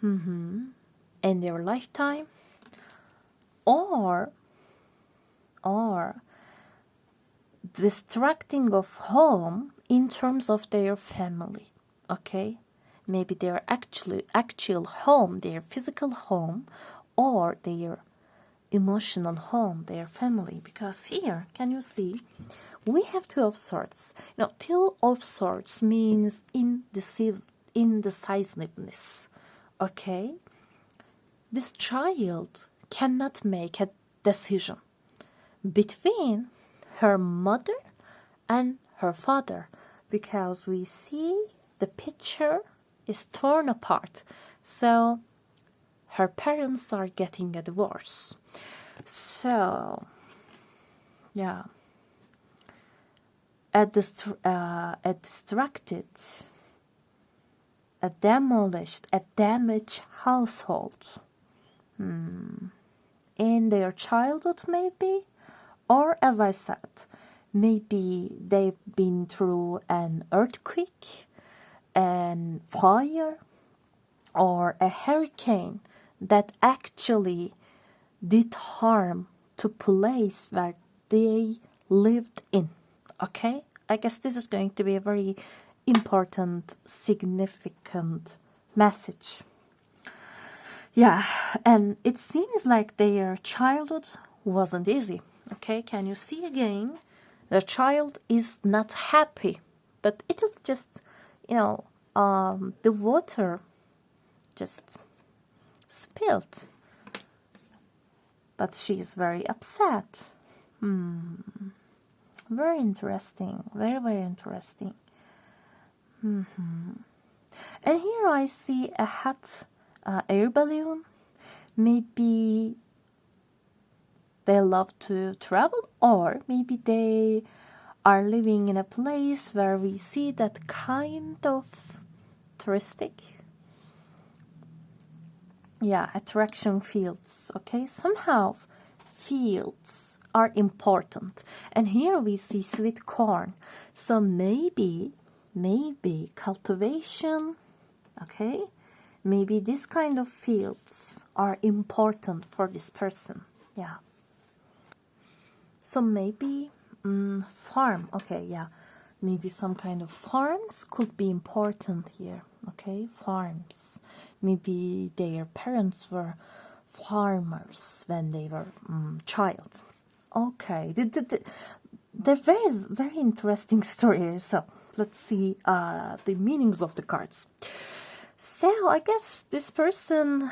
A: in their lifetime, or distracting of home in terms of their family. Okay, maybe their actual home, their physical home, or their emotional home, their family. Because here, can you see, we have Two of Swords. You know, Two of Swords means indecisiveness. Okay, this child cannot make a decision between her mother and her father, because we see the picture is torn apart. So her parents are getting a divorce. So yeah, a distracted, a demolished, a damaged household in their childhood, maybe, or as I said, maybe they've been through an earthquake and fire or a hurricane that actually did harm to place where they lived in. Okay, I guess this is going to be a very important, significant message. Yeah, and it seems like their childhood wasn't easy. Okay, can you see again? The child is not happy, but it is just, you know, the water just spilled. But she is very upset. Very interesting. Very, very interesting. And here I see a hot air balloon. Maybe they love to travel, or maybe they are living in a place where we see that kind of touristic, attraction fields. Okay, somehow fields are important, and here we see sweet corn. So maybe cultivation. Okay, maybe this kind of fields are important for this person. Yeah. So maybe farm. Okay, yeah. Maybe some kind of farms could be important here. Okay, farms. Maybe their parents were farmers when they were child. Okay, they're very, very interesting story here. So let's see the meanings of the cards. So I guess this person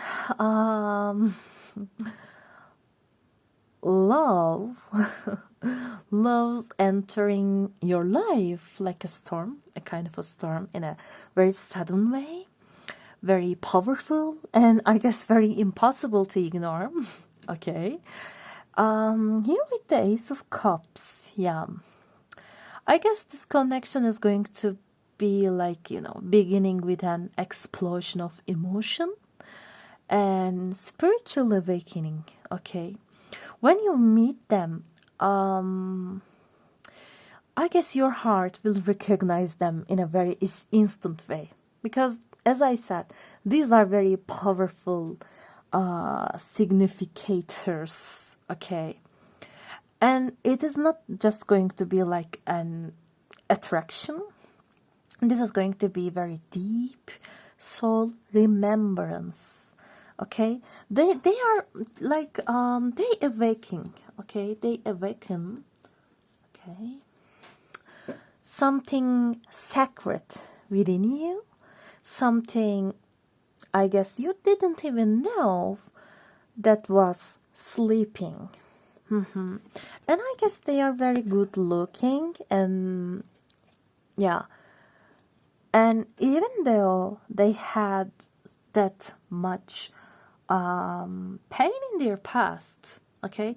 A: loves entering your life like a storm, a kind of a storm, in a very sudden way, very powerful, and I guess very impossible to ignore. Okay, here with the Ace of Cups, yeah, I guess this connection is going to be like, you know, beginning with an explosion of emotion and spiritual awakening. Okay, when you meet them, I guess your heart will recognize them in a very instant way, because, as I said, these are very powerful significators. Okay, and it is not just going to be like an attraction. This is going to be very deep soul remembrance. Okay, they are like they awaken. Okay, they awaken. Okay, something sacred within you, something I guess you didn't even know that was sleeping. And I guess they are very good looking, and yeah, and even though they had that much pain in their past, okay,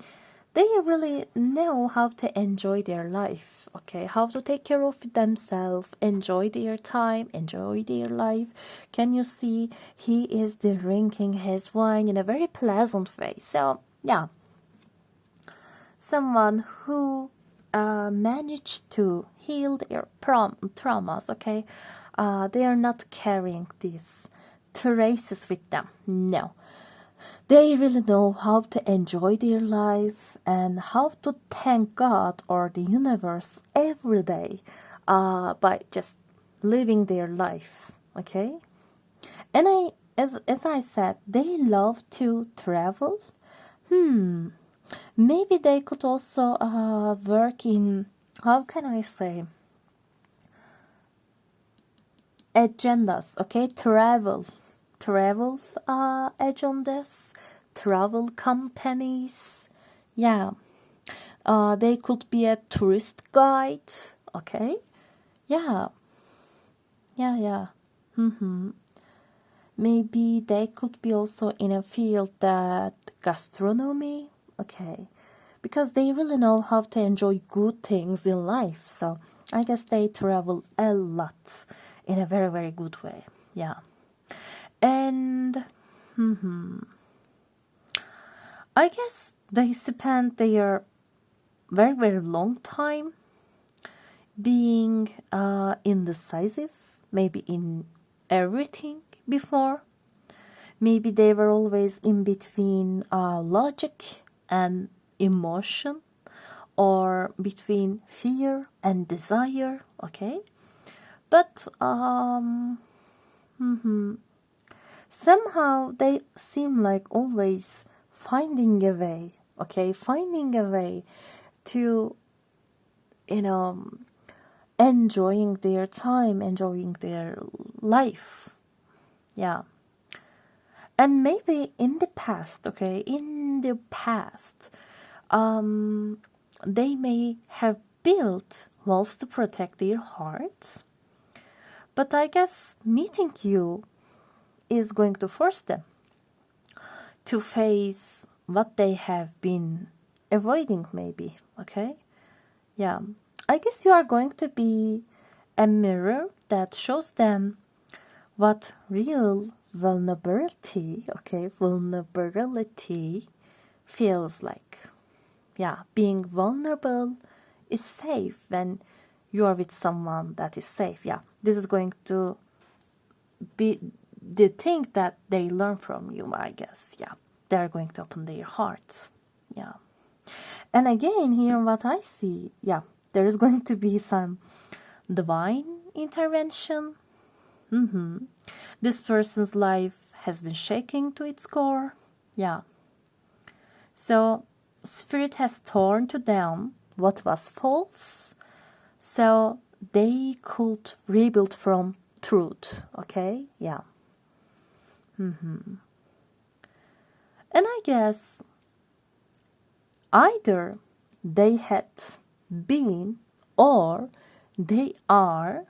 A: they really know how to enjoy their life, okay, how to take care of themselves, enjoy their time, enjoy their life. Can you see he is drinking his wine in a very pleasant way? So yeah, someone who manage to heal their traumas, okay? They are not carrying these traces with them. No. They really know how to enjoy their life and how to thank God or the universe every day by just living their life, okay? And as I said, they love to travel. Maybe they could also work in, how can I say, agendas, okay? Travel agendas, travel companies. Yeah. They could be a tourist guide, okay? Yeah. Maybe they could be also in a field that gastronomy, okay? Because they really know how to enjoy good things in life. So I guess they travel a lot in a very, very good way. Yeah. And I guess they spend their very, very long time being indecisive, maybe in everything before. Maybe they were always in between logic and emotion, or between fear and desire, okay? But somehow they seem like always finding a way, okay? Finding a way to, enjoying their time, enjoying their life. Yeah. And maybe in the past, okay, they may have built walls to protect their heart. But I guess meeting you is going to force them to face what they have been avoiding, maybe, okay? Yeah. I guess you are going to be a mirror that shows them what real vulnerability feels like. Yeah, being vulnerable is safe when you are with someone that is safe. Yeah, this is going to be the thing that they learn from you, I guess. Yeah, they're going to open their hearts. Yeah. And again, here what I see, yeah, there is going to be some divine intervention. This person's life has been shaking to its core. Yeah. So Spirit has torn to them what was false, so they could rebuild from truth. Okay? Yeah. And I guess either they had been or they are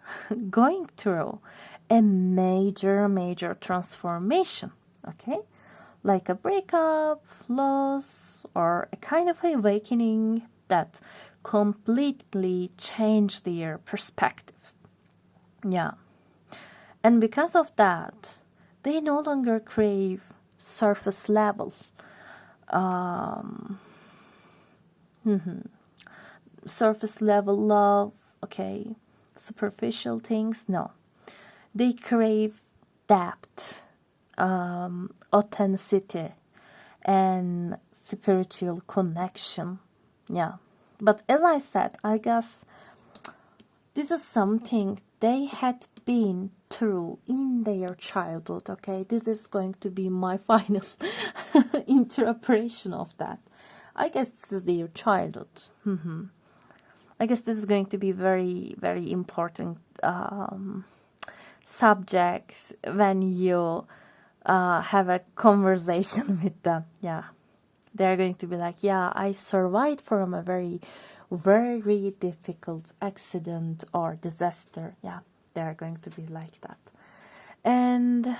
A: going through a major transformation, okay? Like a breakup, loss, or a kind of awakening that completely changed their perspective. Yeah. And because of that, they no longer crave surface level surface level love, okay, superficial things. No, they crave depth, authenticity, and spiritual connection. Yeah, but as I said, I guess this is something they had been through in their childhood. Okay, this is going to be my final interpretation of that. I guess this is their childhood. I guess this is going to be very, very important subject when you have a conversation with them. Yeah, they're going to be like, yeah, I survived from a very, very difficult accident or disaster. Yeah, they're going to be like that. And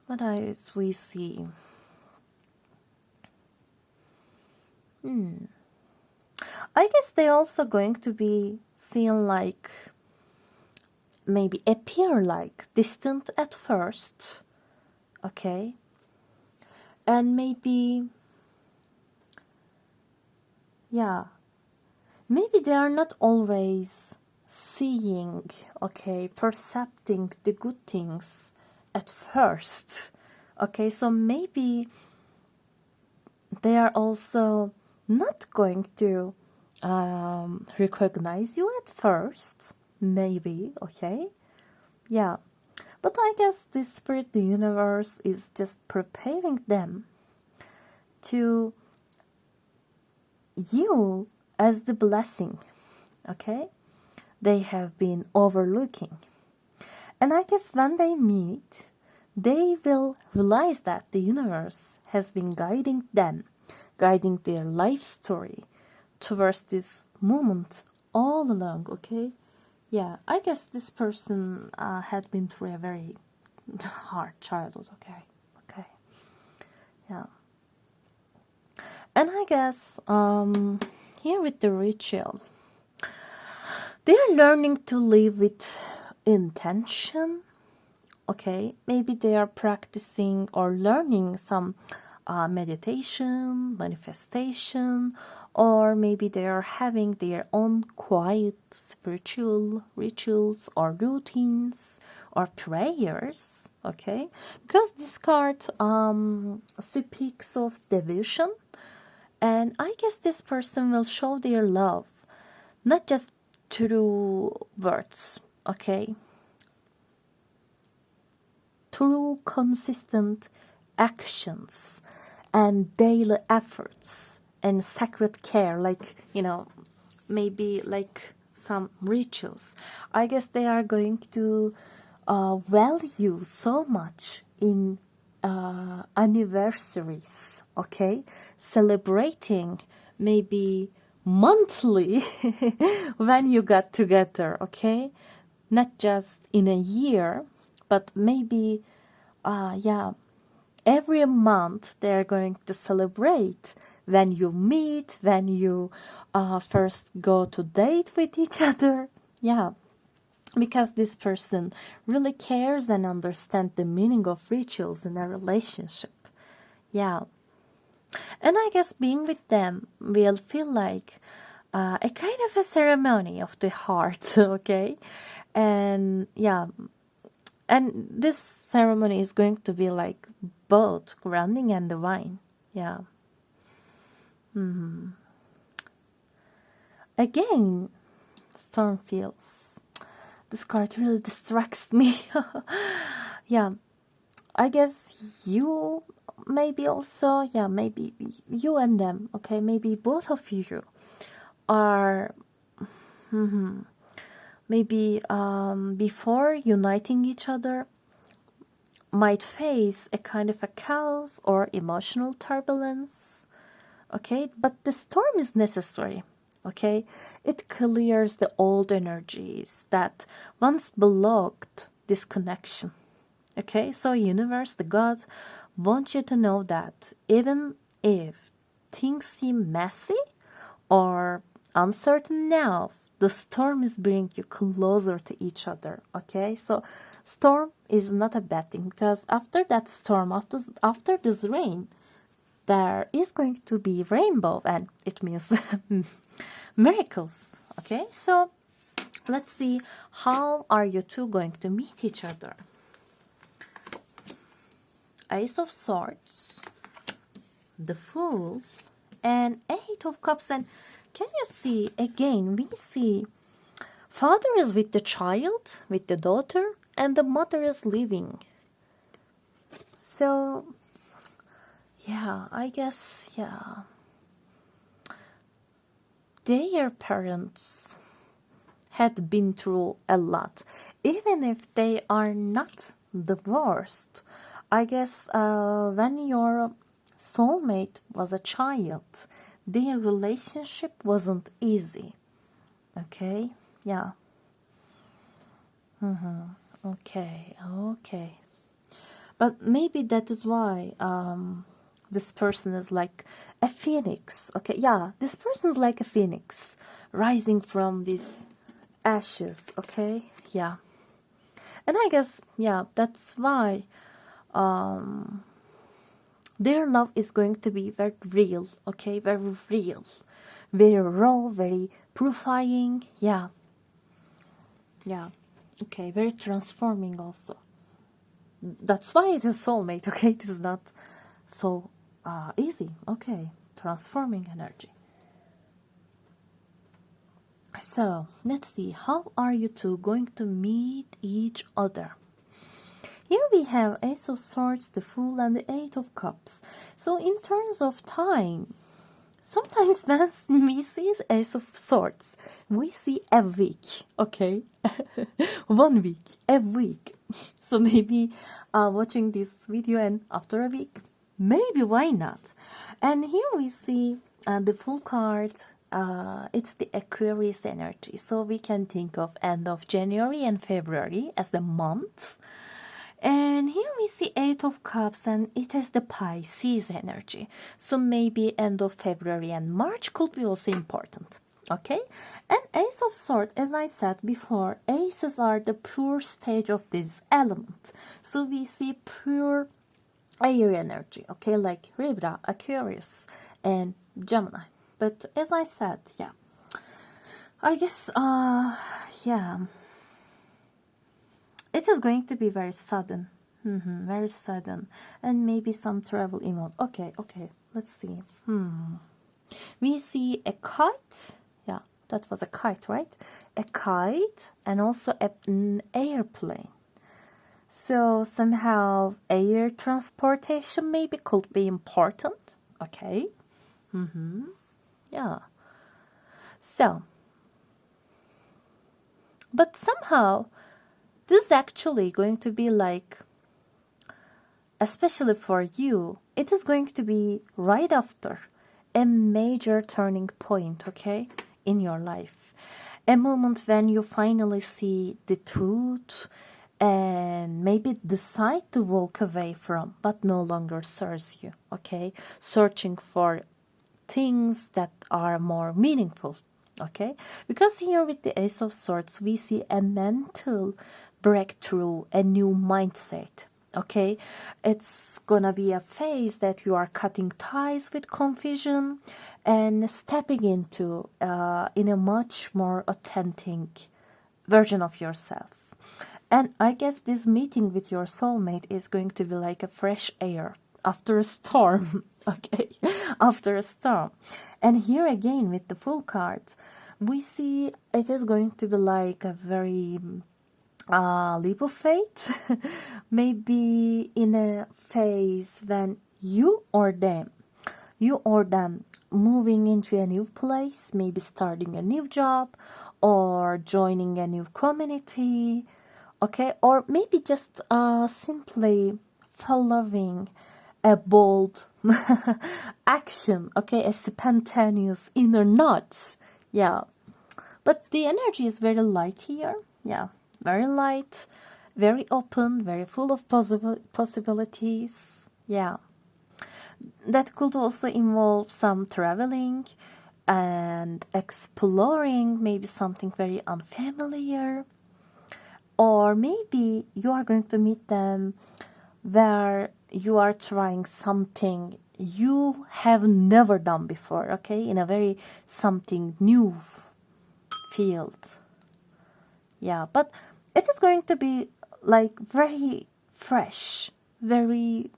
A: what else we see? I guess they're also going to be seen like, maybe appear like distant at first, okay? And maybe yeah, maybe they are not always seeing, okay, percepting the good things at first. Okay, so maybe they are also not going to recognize you at first, maybe, okay? Yeah, but I guess this spirit, the universe, is just preparing them to you as the blessing, okay? They have been overlooking. And I guess when they meet, they will realize that the universe has been guiding them, guiding their life story towards this moment all along, okay? Yeah, I guess this person had been through a very hard childhood, okay? Okay, yeah. And I guess here with the ritual, they're learning to live with intention, okay? Maybe they are practicing or learning some meditation, manifestation, or maybe they are having their own quiet spiritual rituals or routines or prayers, okay? Because this card speaks of devotion, and I guess this person will show their love not just through words, okay? Through consistent actions and daily efforts and sacred care, like, you know, maybe like some rituals. I guess they are going to value so much in anniversaries, okay? Celebrating maybe monthly when you got together, okay? Not just in a year, but maybe, yeah, every month they're going to celebrate when you meet, when you first go to date with each other. Yeah, because this person really cares and understands the meaning of rituals in a relationship. Yeah. And I guess being with them will feel like a kind of a ceremony of the heart, okay? And yeah, and this ceremony is going to be like both grounding and divine. Yeah. Again, storm feels. This card really distracts me. Yeah. I guess you maybe also, yeah, maybe you and them, okay? Maybe both of you are maybe before uniting each other might face a kind of a chaos or emotional turbulence, okay? But the storm is necessary, okay? It clears the old energies that once blocked this connection, okay? So universe, the God, wants you to know that even if things seem messy or uncertain now, the storm is bringing you closer to each other, okay? So storm is not a bad thing, because after that storm, after this rain, there is going to be rainbow, and it means miracles, okay? So let's see, how are you two going to meet each other? Ace of Swords, the Fool, and Eight of Cups. And can you see, again, we see father is with the child, with the daughter, and the mother is living. So, yeah, I guess, yeah, their parents had been through a lot. Even if they are not divorced, I guess when your soulmate was a child, their relationship wasn't easy. Okay, yeah. Okay, okay. But maybe that is why this person is like a phoenix. Okay, yeah, this person is like a phoenix rising from these ashes. Okay, yeah. And I guess, yeah, that's why their love is going to be very real, okay, very real, very raw, very purifying. Yeah. Okay, very transforming also. That's why it is soulmate. Okay, it is not so easy. Okay, transforming energy. So let's see, how are you two going to meet each other? Here we have Ace of Swords, the Fool, and the Eight of Cups. So in terms of time, sometimes when we see Ace of Swords, we see a week, okay? 1 week, a week. So maybe watching this video and after a week, maybe why not? And here we see the Fool card. It's the Aquarius energy. So we can think of end of January and February as the month. And here we see Eight of Cups, and it is the Pisces energy. So maybe end of February and March could be also important. Okay? And Ace of Swords, as I said before, aces are the pure stage of this element. So we see pure air energy, okay? Like Libra, Aquarius, and Gemini. But as I said, yeah. I guess, yeah. It is going to be very sudden. Very sudden. And maybe some travel involved. Okay, let's see. We see a kite. Yeah, that was a kite, right? A kite and also an airplane. So somehow air transportation maybe could be important. Okay. Yeah. So, but somehow this is actually going to be like, especially for you, it is going to be right after a major turning point, okay, in your life. A moment when you finally see the truth and maybe decide to walk away from what no longer serves you, okay? Searching for things that are more meaningful, okay? Because here with the Ace of Swords, we see a mental breakthrough, a new mindset, okay? It's gonna be a phase that you are cutting ties with confusion and stepping into in a much more authentic version of yourself. And I guess this meeting with your soulmate is going to be like a fresh air after a storm. Okay, after a storm. And here again with the Fool card, we see it is going to be like a very leap of faith. Maybe in a phase when you or them moving into a new place, maybe starting a new job or joining a new community, okay, or maybe just simply following a bold action, okay, a spontaneous inner nudge. Yeah, but the energy is very light here. Yeah, very light, very open, very full of possibilities. Yeah, that could also involve some traveling and exploring, maybe something very unfamiliar. Or maybe you are going to meet them where you are trying something you have never done before, okay, in a very something new field. Yeah, but it is going to be like very fresh, very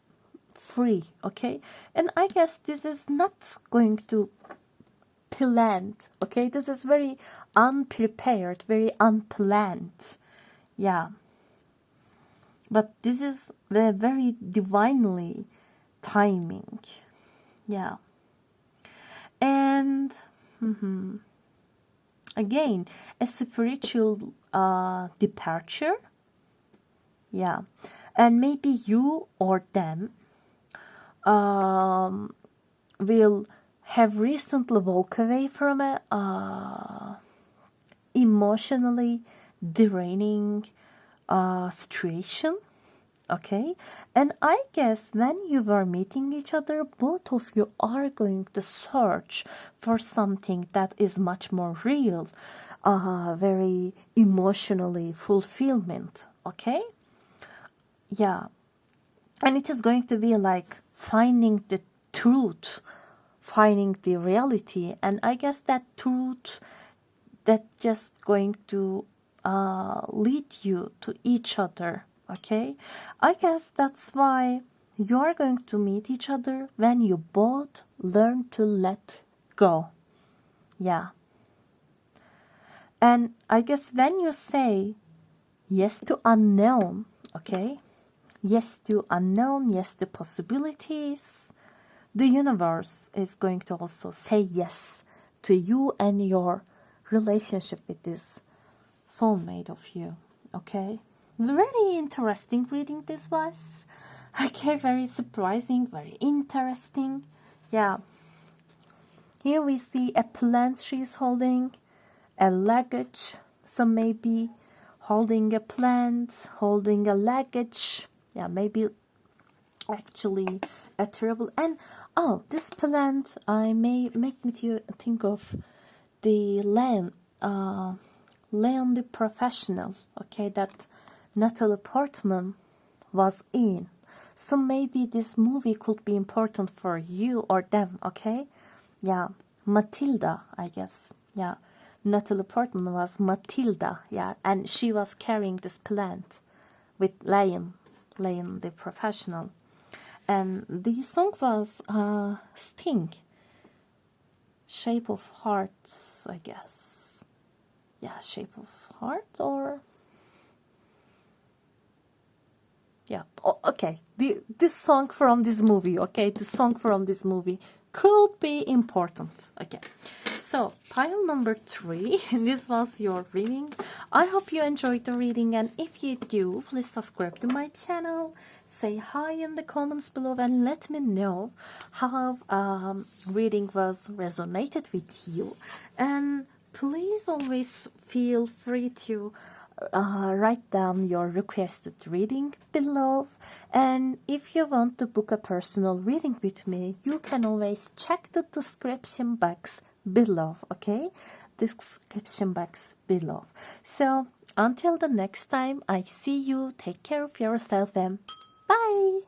A: free, okay? And I guess this is not going to planned, okay? This is very unprepared, very unplanned. Yeah, but this is very divinely timing. Yeah, and again, a spiritual departure. Yeah, and maybe you or them will have recently walked away from a emotionally draining situation, okay? And I guess when you were meeting each other, both of you are going to search for something that is much more real, very emotionally fulfillment, okay? Yeah, and it is going to be like finding the truth finding the reality. And I guess that truth that just going to lead you to each other. Okay, I guess that's why you are going to meet each other when you both learn to let go. Yeah. And I guess when you say yes to unknown, okay, yes to unknown, yes to possibilities, the universe is going to also say yes to you and your relationship with this soulmate of you. Okay, very interesting reading this was. Okay, very surprising, very interesting. Yeah, here we see a plant she's holding, a luggage, so maybe holding a plant, holding a luggage. Yeah, maybe actually a terrible. And oh, this plant I may make me think of the Leon the Professional, okay, that Natalie Portman was in. So maybe this movie could be important for you or them, okay? Yeah, Matilda, I guess. Yeah, Natalie Portman was Matilda, yeah, and she was carrying this plant with Leon the Professional. And the song was Sting, Shape of Hearts, I guess. Yeah, Shape of Heart, or yeah, oh, okay, this song from this movie, okay, the song from this movie could be important. Okay, so pile number 3, this was your reading. I hope you enjoyed the reading, and if you do, please subscribe to my channel, say hi in the comments below, and let me know how reading was resonated with you. And please always feel free to write down your requested reading below. And if you want to book a personal reading with me, you can always check the description box below, okay? Description box below. So until the next time I see you, take care of yourself and bye!